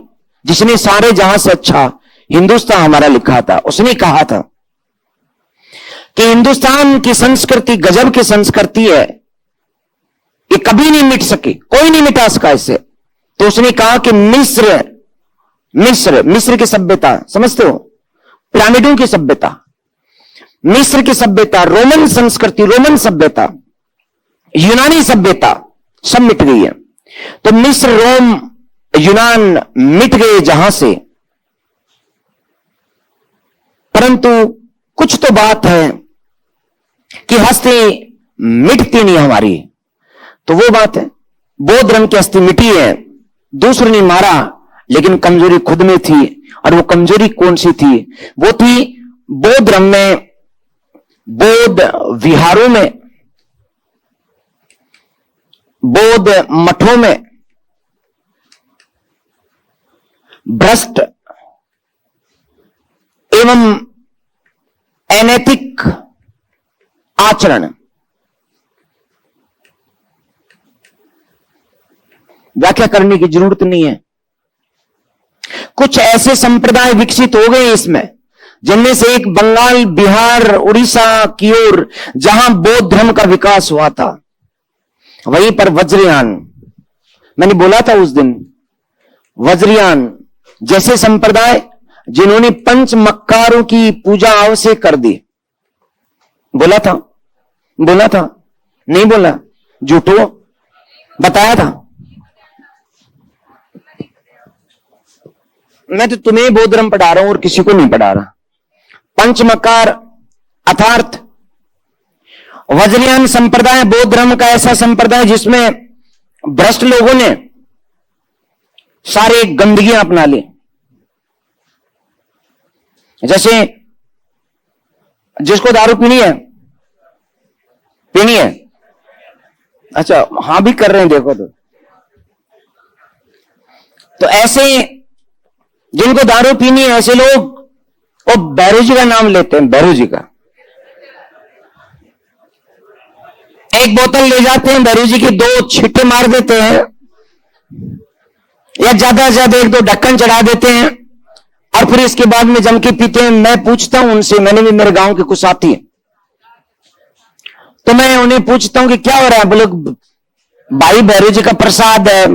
जिसने सारे जहां से अच्छा हिंदुस्तान हमारा लिखा था, उसने कहा था कि हिंदुस्तान की संस्कृति गजब की संस्कृति है, ये कभी नहीं मिट सकी, कोई नहीं मिटा सका इसे। तो उसने कहा कि मिस्र की सभ्यता समझते हो, पिरामिडों की सभ्यता, मिस्र की सभ्यता, रोमन संस्कृति, रोमन सभ्यता, यूनानी सभ्यता सब मिट गई है। तो मिस्र, रोम, यूनान मिट गए जहां से, परंतु कुछ तो बात है कि हस्ती मिटती नहीं हमारी। तो वो बात है, बौद्ध धर्म की हस्ती मिटी है, दूसरों ने मारा, लेकिन कमजोरी खुद में थी। और वो कमजोरी कौन सी थी? वो थी बौद्ध धर्म में, बौद्ध विहारों में, बौद्ध मठों में भ्रष्ट एवं अनैतिक आचरण। व्याख्या करने की जरूरत नहीं है। कुछ ऐसे संप्रदाय विकसित हो गए इसमें, जिनमें से एक बंगाल, बिहार, उड़ीसा की ओर जहां बौद्ध धर्म का विकास हुआ था, वहीं पर वज्रयान, मैंने बोला था उस दिन, वज्रयान जैसे संप्रदाय जिन्होंने पंच मक्कारों की पूजा आवश्यक कर दी। बोला था नहीं बोला, झूठो बताया था। मैं तो तुम्हें बौद्ध धर्म पढ़ा रहा हूं और किसी को नहीं पढ़ा रहा। पंच मक्कार अर्थात वज्रयान संप्रदाय बौद्ध धर्म का ऐसा संप्रदाय जिसमें भ्रष्ट लोगों ने सारी गंदगियां अपना ली। जैसे जिसको दारू पीनी है, अच्छा हां भी कर रहे हैं, देखो तो ऐसे जिनको दारू पीनी है, ऐसे लोग वो भैरू जी का नाम लेते हैं, भैरू जी का। एक बोतल ले जाते हैं, भैरू जी की 2 छींटे मार देते हैं, या ज्यादा से ज्यादा 1-2 ढक्कन चढ़ा देते हैं, और फिर इसके बाद में जम के पीते हैं। मैं पूछता हूं उनसे, मैंने भी, मेरे गांव के कुछ साथी हैं, तो मैं उन्हें पूछता हूं कि क्या हो रहा है। बोले भाई भैरू जी का प्रसाद है,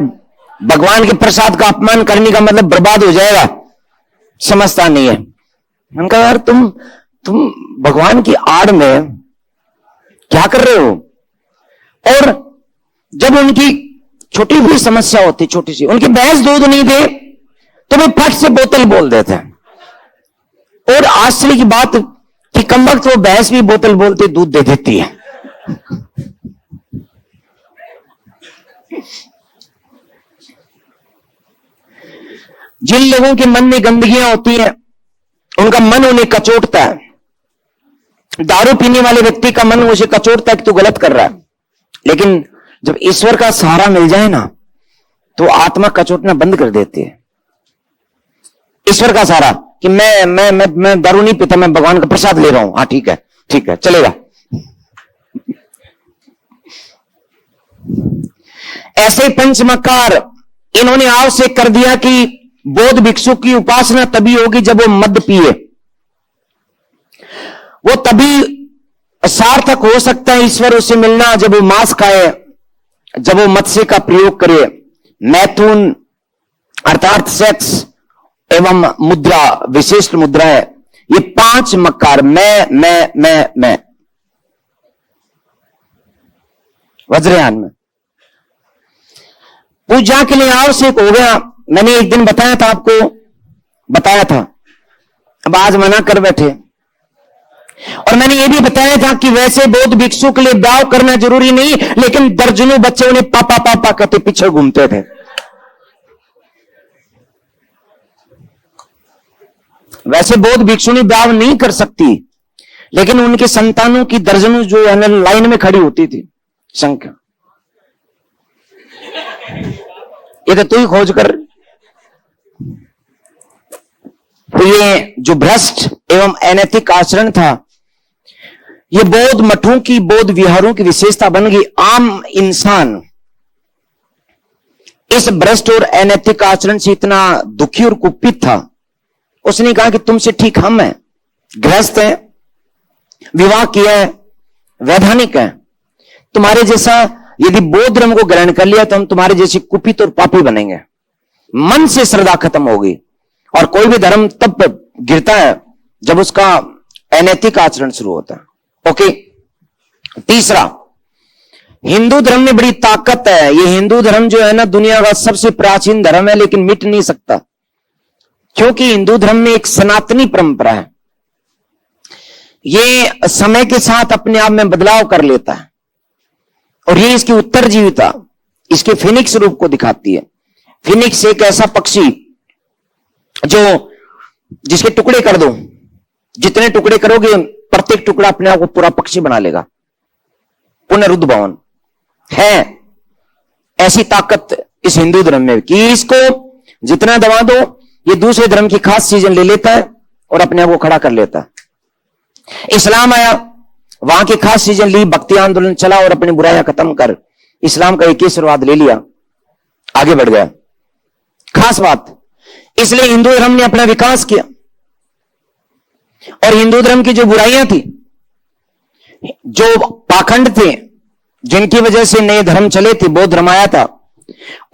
भगवान के प्रसाद का अपमान करने का मतलब बर्बाद हो जाएगा, समझता नहीं है। मैंने कहा यार तुम भगवान की आड़ में क्या कर रहे हो। और जब उनकी छोटी हुई समस्या होती, छोटी सी, उनकी भैंस दूध नहीं दे तो वे फट से बोतल बोल देते हैं। और आश्चर्य की बात कि कम वक्त वो भैंस भी बोतल बोलते दूध दे देती है। जिन लोगों के मन में गंदगियां होती हैं, उनका मन उन्हें कचोटता है। दारू पीने वाले व्यक्ति का मन उसे कचोटता है कि तू गलत कर रहा है, लेकिन जब ईश्वर का सहारा मिल जाए ना, तो आत्मा कचोटना बंद कर देती है। ईश्वर का सहारा कि मैं दारू नहीं पीता, मैं भगवान का प्रसाद ले रहा हूं, हाँ ठीक है चलेगा। ऐसे पंचमकार इन्होंने आवश्यक कर दिया कि बौद्ध भिक्षु की उपासना तभी होगी जब वो मद पिए, वो तभी सार्थक हो सकता है ईश्वर उसे मिलना जब वो मांस खाए, जब वो मत्स्य का प्रयोग करे। मैथुन अर्थात सेक्स एवं मुद्रा, विशिष्ट मुद्रा है। ये 5 मकार, मैं वज्रयान में पूजा के लिए आवश्यक हो गया। मैंने एक दिन बताया था आपको, अब आज मना कर बैठे। और मैंने ये भी बताया था कि वैसे बौद्ध भिक्षु के लिए ब्याह करना जरूरी नहीं, लेकिन दर्जनों बच्चे उन्हें पापा पापा कहते पीछे घूमते थे। वैसे बौद्ध भिक्षुणी ब्याह नहीं कर सकती, लेकिन उनके संतानों की दर्जनों जो है लाइन में खड़ी होती थी संख्या। ये तो तू ही खोज कर। तो ये जो भ्रष्ट एवं अनैतिक आचरण था, ये बौद्ध मठों की, बौद्ध विहारों की विशेषता बन गई। आम इंसान इस भ्रष्ट और अनैतिक आचरण से इतना दुखी और कुपित था, उसने कहा कि तुमसे ठीक हम हैं, गृहस्थ हैं, विवाह किया है, वैधानिक है, तुम्हारे जैसा यदि बौद्ध धर्म को ग्रहण कर लिया तो हम तुम्हारे जैसे कुपित और पापी बनेंगे। मन से श्रद्धा खत्म होगी। और कोई भी धर्म तब गिरता है जब उसका अनैतिक आचरण शुरू होता है। ओके, तीसरा, हिंदू धर्म में बड़ी ताकत है। ये हिंदू धर्म जो है ना, दुनिया का सबसे प्राचीन धर्म है, लेकिन मिट नहीं सकता, क्योंकि हिंदू धर्म में एक सनातनी परंपरा है। ये समय के साथ अपने आप में बदलाव कर लेता है, और ये इसकी उत्तरजीविता, इसके फिनिक्स रूप को दिखाती है। फिनिक्स एक ऐसा पक्षी जो जिसके टुकड़े कर दो, जितने टुकड़े करोगे प्रत्येक टुकड़ा अपने आप को पूरा पक्षी बना लेगा। पुनरुद्ध भवन है। ऐसी ताकत इस हिंदू धर्म में कि इसको जितना दबा दो, ये दूसरे धर्म की खास चीजें ले लेता है और अपने आप को खड़ा कर लेता है। इस्लाम आया, वहां की खास चीजें ली, भक्ति आंदोलन चला और अपनी बुराइयां खत्म कर इस्लाम का एक ही स्वाद ले लिया, आगे बढ़ गया। खास बात, इसलिए हिंदू धर्म ने अपना विकास किया। और हिंदू धर्म की जो बुराइयां थी, जो पाखंड थे, जिनकी वजह से नए धर्म चले थे, बौद्ध धर्म आया था,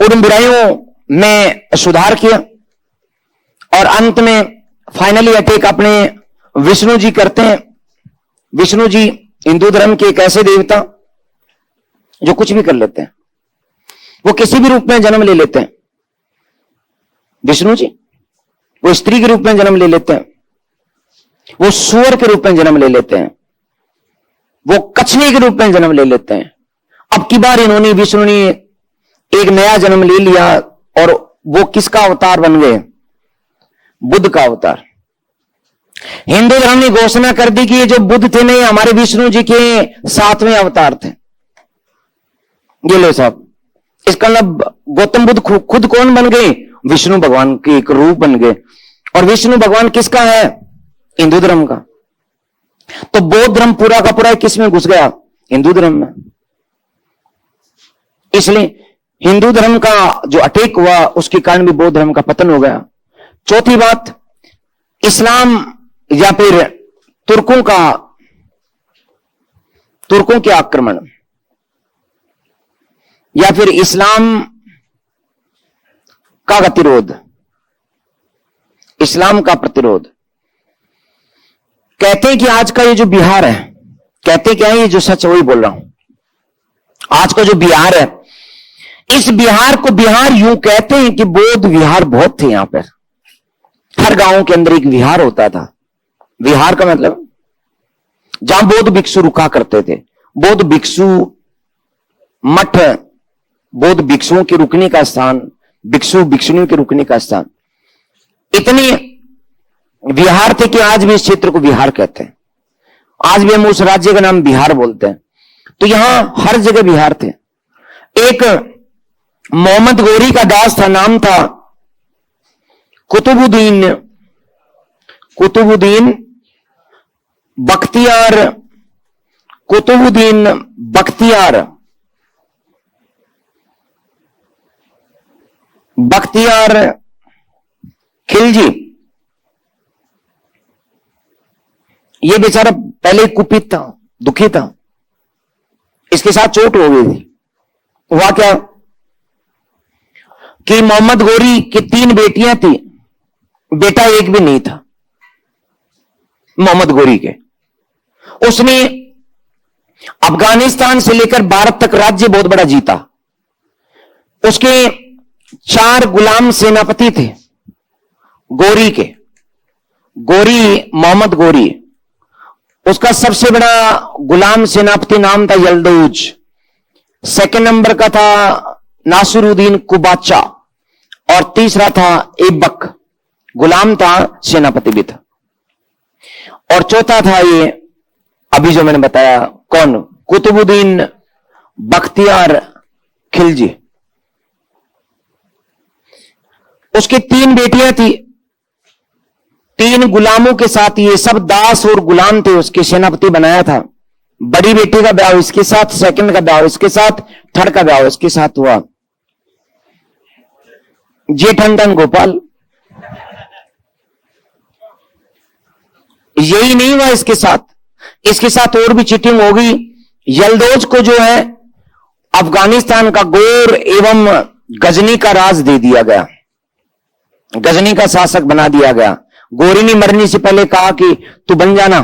उन बुराइयों में सुधार किया। और अंत में फाइनली अटैक अपने विष्णु जी करते हैं। विष्णु जी हिंदू धर्म के एक ऐसे देवता जो कुछ भी कर लेते हैं, वो किसी भी रूप में जन्म ले लेते हैं। विष्णु जी वो स्त्री के रूप में जन्म ले लेते हैं, वो सूअर के रूप में जन्म ले लेते हैं, वो कछुए के रूप में जन्म ले लेते हैं। अब की बार इन्होंने, विष्णु ने एक नया जन्म ले लिया और वो किसका अवतार बन गए? बुद्ध का अवतार। हिंदू धर्म ने घोषणा कर दी कि ये जो बुद्ध थे नहीं, हमारे विष्णु जी के 7वें अवतार थे। ये लो साहब, इसका मतलब गौतम बुद्ध खुद कौन बन गए? विष्णु भगवान के एक रूप बन गए। और विष्णु भगवान किसका है? हिंदू धर्म का। तो बौद्ध धर्म पूरा का पूरा किस में घुस गया? हिंदू धर्म में। इसलिए हिंदू धर्म का जो अटैक हुआ उसके कारण भी बौद्ध धर्म का पतन हो गया। चौथी बात, इस्लाम या फिर तुर्कों के आक्रमण या फिर इस्लाम का गतिरोध, इस्लाम का प्रतिरोध। कहते हैं कि आज का ये जो बिहार है, कहते क्या है, ये जो सच वही बोल रहा हूं। आज का जो बिहार है, इस बिहार को बिहार यूं कहते हैं कि बौद्ध विहार बहुत थे। यहां पर हर गांव के अंदर एक विहार होता था। विहार का मतलब जहां बौद्ध भिक्षु रुका करते थे। बौद्ध भिक्षु मठ, बौद्ध भिक्षुओं के रुकने का स्थान, भिक्षु भिक्षुणियों के रुकने का स्थान। इतने विहार थे कि आज भी इस क्षेत्र को विहार कहते हैं। आज भी हम उस राज्य का नाम बिहार बोलते हैं। तो यहां हर जगह बिहार थे। एक मोहम्मद गोरी का दास था, नाम था कुतुबुद्दीन बख्तियार खिलजी। ये बेचारा पहले ही कुपित था, दुखी था। इसके साथ चोट हो गई थी। हुआ क्या कि मोहम्मद गोरी की 3 बेटियां थी, बेटा एक भी नहीं था मोहम्मद गोरी के। उसने अफगानिस्तान से लेकर भारत तक राज्य बहुत बड़ा जीता। उसके 4 गुलाम सेनापति थे गोरी के। मोहम्मद गोरी, उसका सबसे बड़ा गुलाम सेनापति नाम था यल्दौज। सेकंड नंबर का था नासिरुद्दीन कुबाचा और तीसरा था ऐबक, गुलाम था, सेनापति भी था। और चौथा था ये अभी जो मैंने बताया, कौन? कुतुबुद्दीन बख्तियार खिलजी। उसकी 3 बेटियां थी। 3 गुलामों के साथ, ये सब दास और गुलाम थे, उसके सेनापति बनाया था। बड़ी बेटी का ब्याह इसके साथ, सेकंड का ब्याह इसके साथ, थर्ड का ब्याह इसके साथ हुआ। जेठंडन गोपाल। यही नहीं हुआ इसके साथ और भी चीटिंग हो गई। यल्दौज को जो है अफगानिस्तान का गौर एवं गजनी का राज दे दिया गया, गजनी का शासक बना दिया गया। गोरी ने मरने से पहले कहा कि तू बन जाना।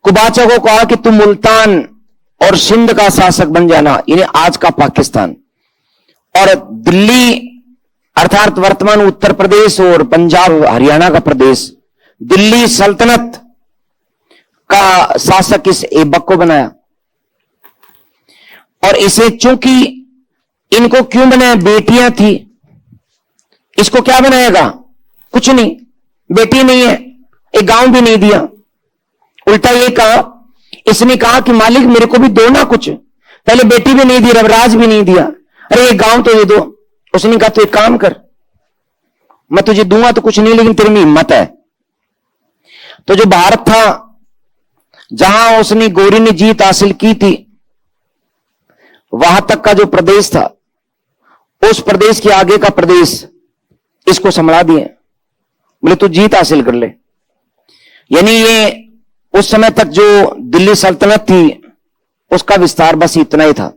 कुबाचा को कहा कि तू मुल्तान और सिंध का शासक बन जाना, यानी आज का पाकिस्तान। और दिल्ली अर्थात वर्तमान उत्तर प्रदेश और पंजाब हरियाणा का प्रदेश, दिल्ली सल्तनत का शासक इस ऐबक को बनाया। और इसे चूंकि इनको क्यों बनाया? बेटियां थी। इसको क्या बनाएगा? कुछ नहीं, बेटी नहीं है, एक गांव भी नहीं दिया। उल्टा ये कहा, इसने कहा कि मालिक मेरे को भी दो ना कुछ। पहले बेटी भी नहीं दी, रबराज भी नहीं दिया, अरे एक गांव तो दे दो। उसने कहा तो एक काम कर, मैं तुझे दूंगा तो कुछ नहीं, लेकिन तेरे में हिम्मत है। तो जो भारत था, जहां उसने गोरी ने जीत हासिल की थी, वहां तक का जो प्रदेश था, उस प्रदेश के आगे का प्रदेश इसको संभला दिए। बोले तू जीत हासिल कर ले। यानी ये उस समय तक जो दिल्ली सल्तनत थी, उसका विस्तार बस इतना ही था,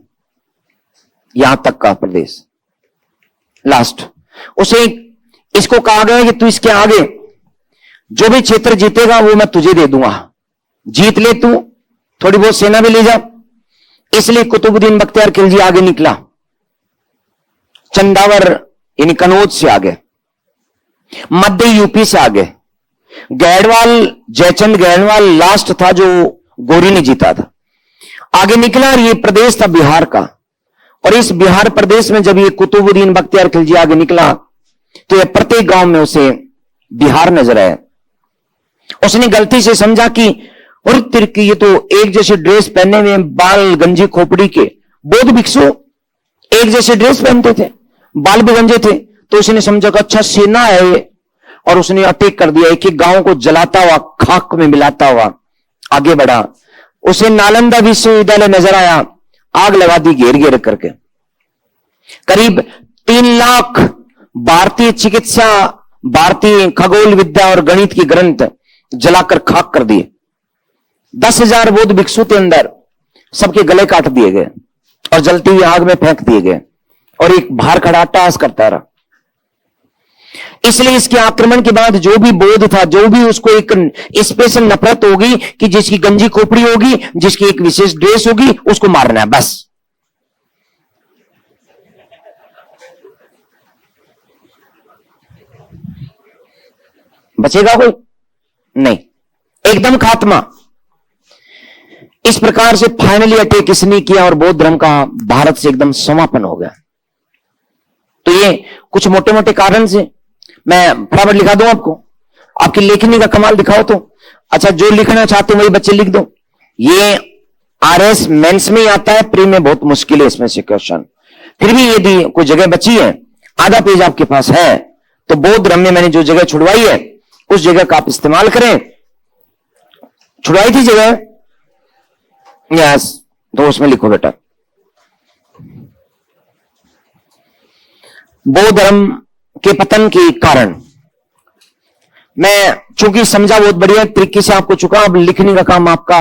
यहां तक का प्रदेश लास्ट। उसे इसको कहा गया कि तू इसके आगे जो भी क्षेत्र जीतेगा वो मैं तुझे दे दूंगा, जीत ले तू, थोड़ी बहुत सेना भी ले जा। इसलिए कुतुबुद्दीन बख्तियार खिलजी आगे निकला, चंदावर यानी कनौज से आगे, मध्य यूपी से आगे। गैडवाल, जयचंद गैडवाल लास्ट था जो गोरी ने जीता था। आगे निकला और ये प्रदेश था बिहार का। और इस बिहार प्रदेश में जब ये कुतुबुद्दीन बख्तियार खिलजी आगे निकला तो ये प्रत्येक गांव में उसे बिहार नजर आया। उसने गलती से समझा कि और तिरकी ये तो एक जैसे ड्रेस पहने हुए बाल गंजी खोपड़ी के बौद्ध भिक्षु एक जैसे ड्रेस पहनते थे, बाल भी गंजे थे। तो उसने समझा कि अच्छा सेना है ये, और उसने अटैक कर दिया। एक एक गांव को जलाता हुआ, खाक में मिलाता हुआ आगे बढ़ा। उसे नालंदा विश्वविद्यालय नजर आया, आग लगा दी घेर घेर करके। करीब 3 लाख भारतीय चिकित्सा, भारतीय खगोल विद्या और गणित की ग्रंथ जलाकर खाक कर दिए। 10,000 बौद्ध भिक्षु थे अंदर, सबके गले काट दिए गए और जलती हुई आग में फेंक दिए गए। और एक बाहर खड़ा टास करता रहा। इसलिए इसके आक्रमण के बाद जो भी बौद्ध था, जो भी उसको एक स्पेशल नफरत होगी कि जिसकी गंजी खोपड़ी होगी, जिसकी एक विशेष ड्रेस होगी, उसको मारना है बस। बचेगा कोई नहीं, एकदम खात्मा। इस प्रकार से फाइनली अटैक इसने किया और बौद्ध धर्म का भारत से एकदम समापन हो गया। तो ये कुछ मोटे मोटे कारण से मैं फटाफट लिखा दूं आपको। आपकी लेखनी का कमाल दिखाओ तो। अच्छा, जो लिखना चाहते हो वही बच्चे लिख दो। ये आरएस मेंस में ही आता है, प्री में बहुत मुश्किल है इसमें से क्वेश्चन। फिर भी यदि कोई जगह बची है, आधा पेज आपके पास है, तो बौद्ध धर्म में मैंने जो जगह छुड़वाई है उस जगह का आप इस्तेमाल करें। छुड़वाई थी जगह, यस, तो उसमें लिखो बेटा। बौद्ध धर्म के पतन के कारण मैं चूंकि समझा बहुत बढ़िया तरीके से आपको चुका, अब लिखने का काम आपका,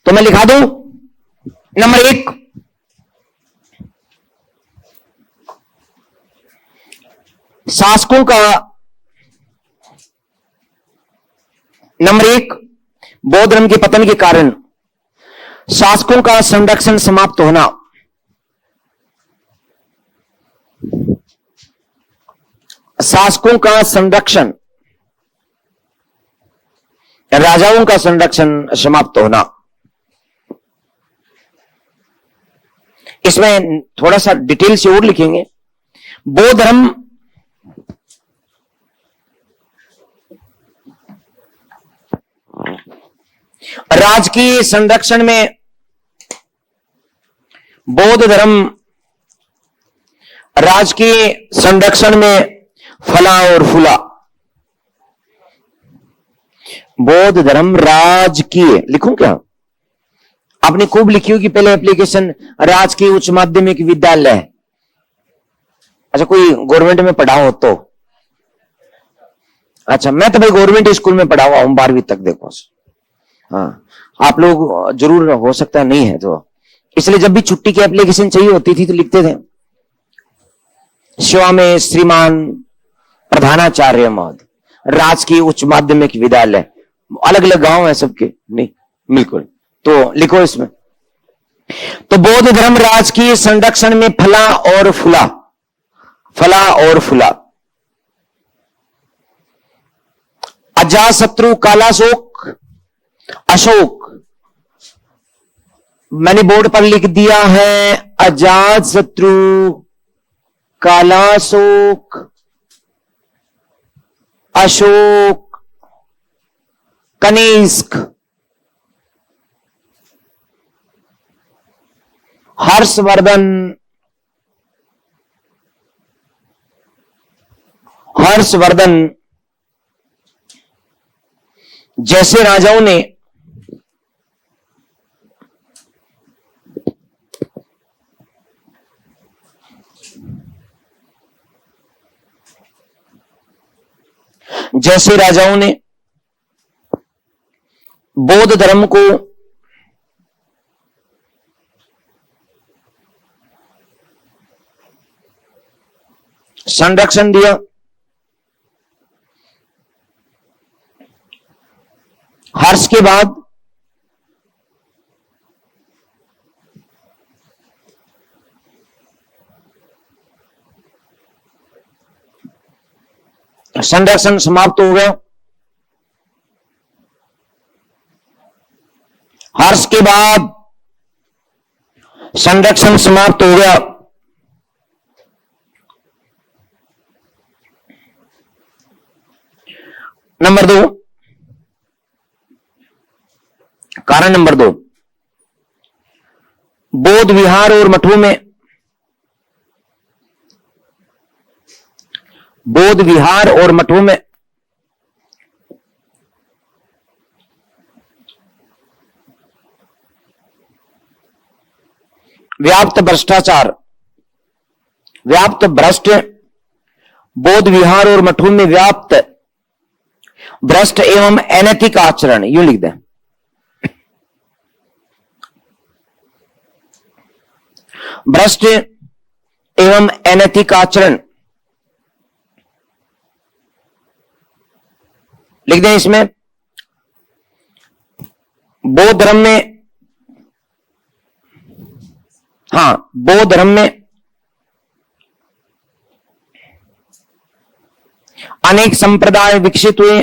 तो मैं लिखा दूं। नंबर 1, शासकों का, नंबर 1, बौद्ध धर्म के पतन के कारण शासकों का संरक्षण समाप्त होना। शासकों का संरक्षण, राजाओं का संरक्षण समाप्त होना। इसमें थोड़ा सा डिटेल से और लिखेंगे। बौद्ध धर्म राजकीय संरक्षण में, बौद्ध धर्म राजकीय संरक्षण में फला और फूला। बौद्ध धर्म राजकीय, लिखूं क्या? आपने खूब लिखी होगी पहले एप्लीकेशन, राजकीय उच्च माध्यमिक विद्यालय। अच्छा, कोई गवर्नमेंट में पढ़ा हो तो? अच्छा, मैं तो भाई गवर्नमेंट स्कूल में पढ़ा हुआ हूं 12वीं तक, देखो। हाँ, आप लोग जरूर हो सकता है नहीं है तो, इसलिए जब भी छुट्टी की एप्लीकेशन चाहिए होती थी तो लिखते थे सेवा में श्रीमान प्रधानाचार्य महोदय राजकीय उच्च माध्यमिक विद्यालय। अलग अलग गांव है सबके, नहीं बिल्कुल, तो लिखो इसमें। तो बौद्ध धर्म राजकीय संरक्षण में फला और फूला, फला और फूला। अजातशत्रु, कालाशोक, अशोक, मैंने बोर्ड पर लिख दिया है अजातशत्रु, कालाशोक, अशोक, कनिष्क, हर्षवर्धन, हर्षवर्धन जैसे राजाओं ने बौद्ध धर्म को संरक्षण दिया, हर्ष के बाद संरक्षण समाप्त हो गया। हर्ष के बाद संरक्षण समाप्त हो गया। नंबर 2, कारण नंबर 2, बौद्ध विहार और मठों में व्याप्त भ्रष्टाचार, व्याप्त भ्रष्ट, बौद्ध विहार और मठों में व्याप्त भ्रष्ट एवं अनैतिक आचरण, यूं लिख दें। भ्रष्ट एवं अनैतिक आचरण लिख दें इसमें। बौद्ध धर्म में, बौद्ध धर्म में अनेक संप्रदाय विकसित हुए।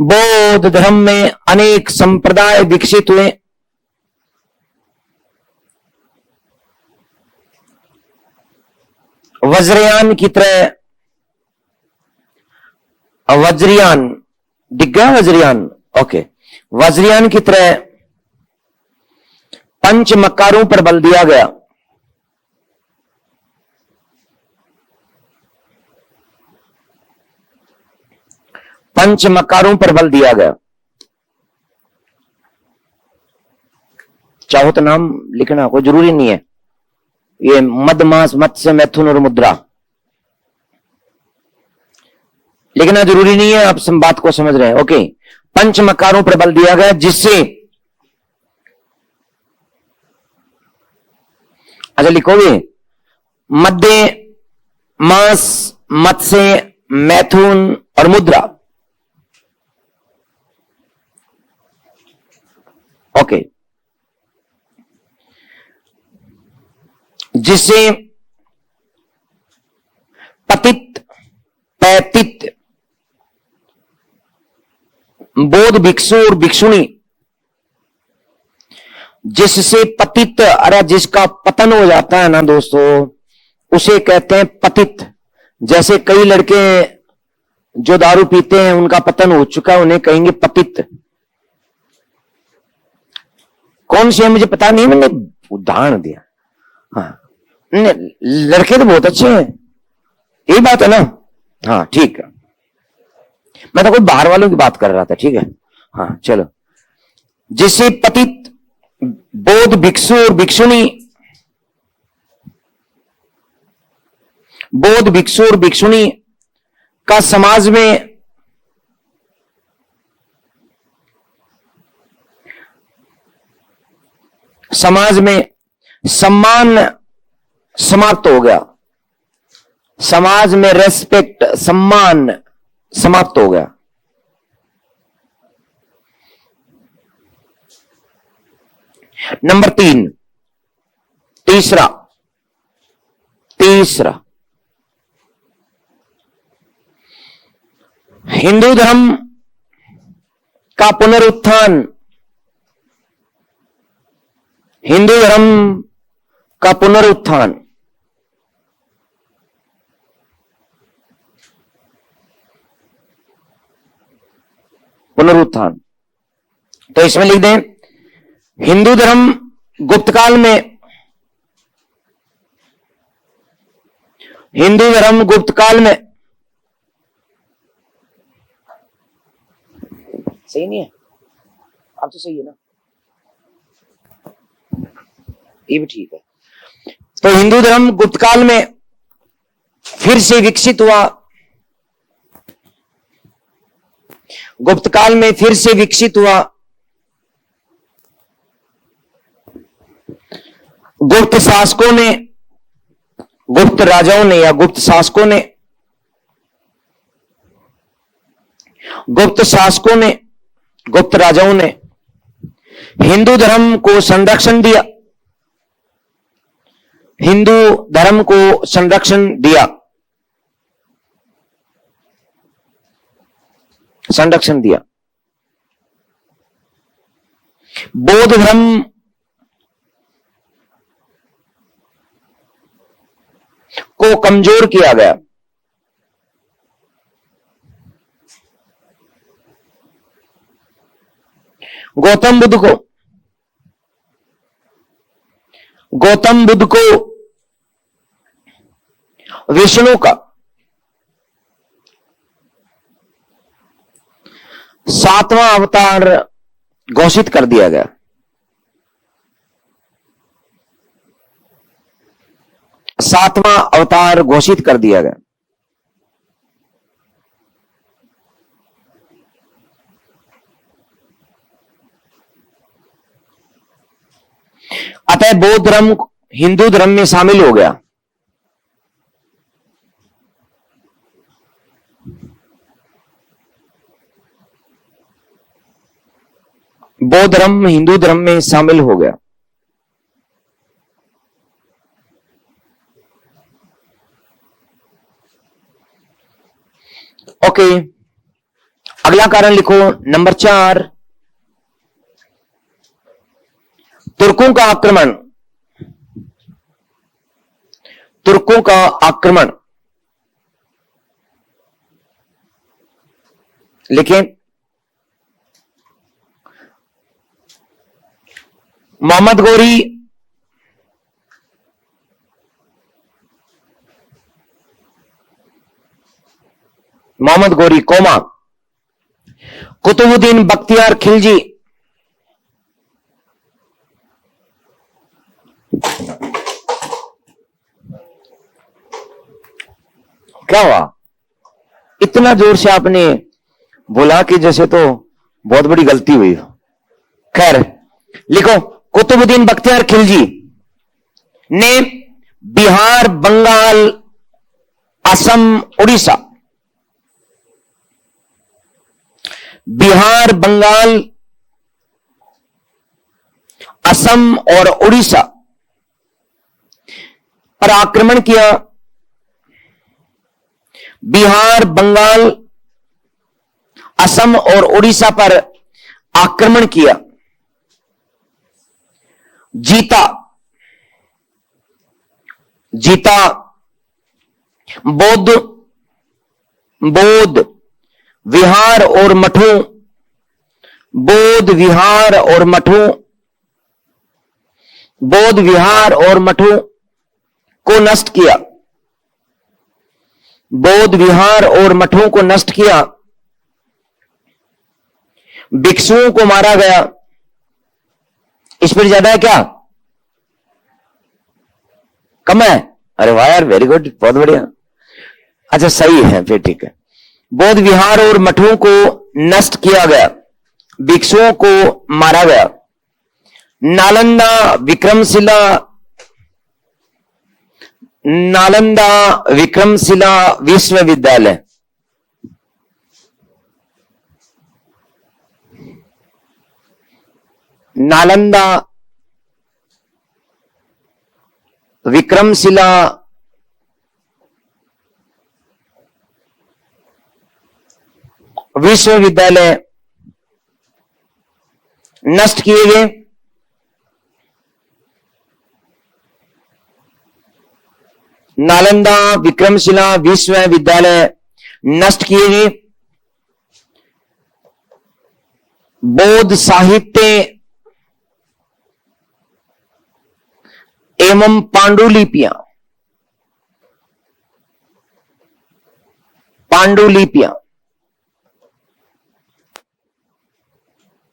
बौद्ध धर्म में अनेक संप्रदाय विकसित हुए। वज्रयान की तरह, वज्रयान दिख गया, वज्रयान, ओके, वज्रयान की तरह पंच मकारों पर बल दिया गया। पंच मकारों पर बल दिया गया। चाहो तो नाम लिखना, कोई जरूरी नहीं है। ये मद, मास, मत्स्य, मैथुन और मुद्रा लिखना जरूरी नहीं है, आप बात को समझ रहे हैं। ओके, पंच मकारों पर बल दिया गया, जिससे, अच्छा लिखोगे, मध्य, मास, मत्स्य, मैथुन और मुद्रा। ओके, जिससे पतित, पैतित, बौद्ध भिक्षु और भिक्षुणी, जिससे पतित, अरे जिसका पतन हो जाता है ना दोस्तों, उसे कहते हैं पतित। जैसे कई लड़के जो दारू पीते हैं उनका पतन हो चुका है, उन्हें कहेंगे पतित। कौन से है मुझे पता नहीं, मैंने उदाहरण दिया। हाँ, लड़के तो बहुत अच्छे हैं, यही बात है ना। हाँ ठीक है, मैं तो कोई बाहर वालों की बात कर रहा था, ठीक है। हाँ चलो, जिससे पतित, बौद्ध भिक्षु और भिक्षुणी, बौद्ध भिक्षु और भिक्षुणी का समाज में सम्मान समाप्त हो गया। समाज में रेस्पेक्ट, सम्मान समाप्त हो गया। नंबर 3, तीसरा, हिंदू धर्म का पुनरुत्थान, हिंदू धर्म का पुनरुत्थान। पुनरुत्थान, तो इसमें लिख दें, हिंदू धर्म गुप्तकाल में, हिंदू धर्म गुप्तकाल में, सही नहीं है, अब तो सही है ना, ये भी ठीक है। तो हिंदू धर्म गुप्तकाल में फिर से विकसित हुआ, गुप्तकाल में फिर से विकसित हुआ। गुप्त शासकों ने, गुप्त राजाओं ने या गुप्त शासकों ने, गुप्त शासकों ने, गुप्त राजाओं ने हिंदू धर्म को संरक्षण दिया, हिंदू धर्म को संरक्षण दिया, संरक्षण दिया। बौद्ध धर्म को कमजोर किया गया। गौतम बुद्ध को विष्णु का 7वां अवतार घोषित कर दिया गया। सातवां अवतार घोषित कर दिया गया। अतः बौद्ध धर्म हिंदू धर्म में शामिल हो गया। बौद्ध धर्म हिंदू धर्म में शामिल हो गया। ओके, अगला कारण लिखो नंबर 4, तुर्कों का आक्रमण। तुर्कों का आक्रमण लिखें। मोहम्मद गोरी कोमा कुतुबुद्दीन बख्तियार खिलजी क्या हुआ? इतना जोर से आपने बोला कि जैसे तो बहुत बड़ी गलती हुई। खैर लिखो, कुतुबुद्दीन बख्तियार खिलजी ने बिहार, बंगाल, असम, उड़ीसा, बिहार, बंगाल, असम और उड़ीसा पर आक्रमण किया। बिहार, बंगाल, असम और उड़ीसा पर आक्रमण किया, जीता। बौद्ध विहार और मठों को नष्ट किया। बौद्ध विहार और मठों को नष्ट किया। भिक्षुओं को मारा गया। इस पर ज्यादा है क्या? कम है? अरे वाह यार, वेरी गुड, बहुत बढ़िया। अच्छा सही है, फिर ठीक है। बौद्ध विहार और मठों को नष्ट किया गया, भिक्षुओं को मारा गया। नालंदा विक्रमशिला विश्वविद्यालय, नालंदा विक्रमशिला विश्वविद्यालय नष्ट किए गए। नालंदा विक्रमशिला विश्वविद्यालय नष्ट किए गए। बौद्ध साहित्य एवं पांडुलिपियां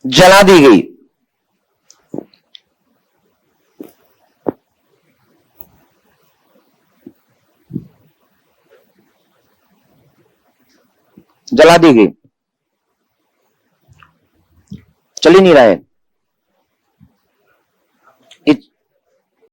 जला दी गई। चल ही नहीं रहा है।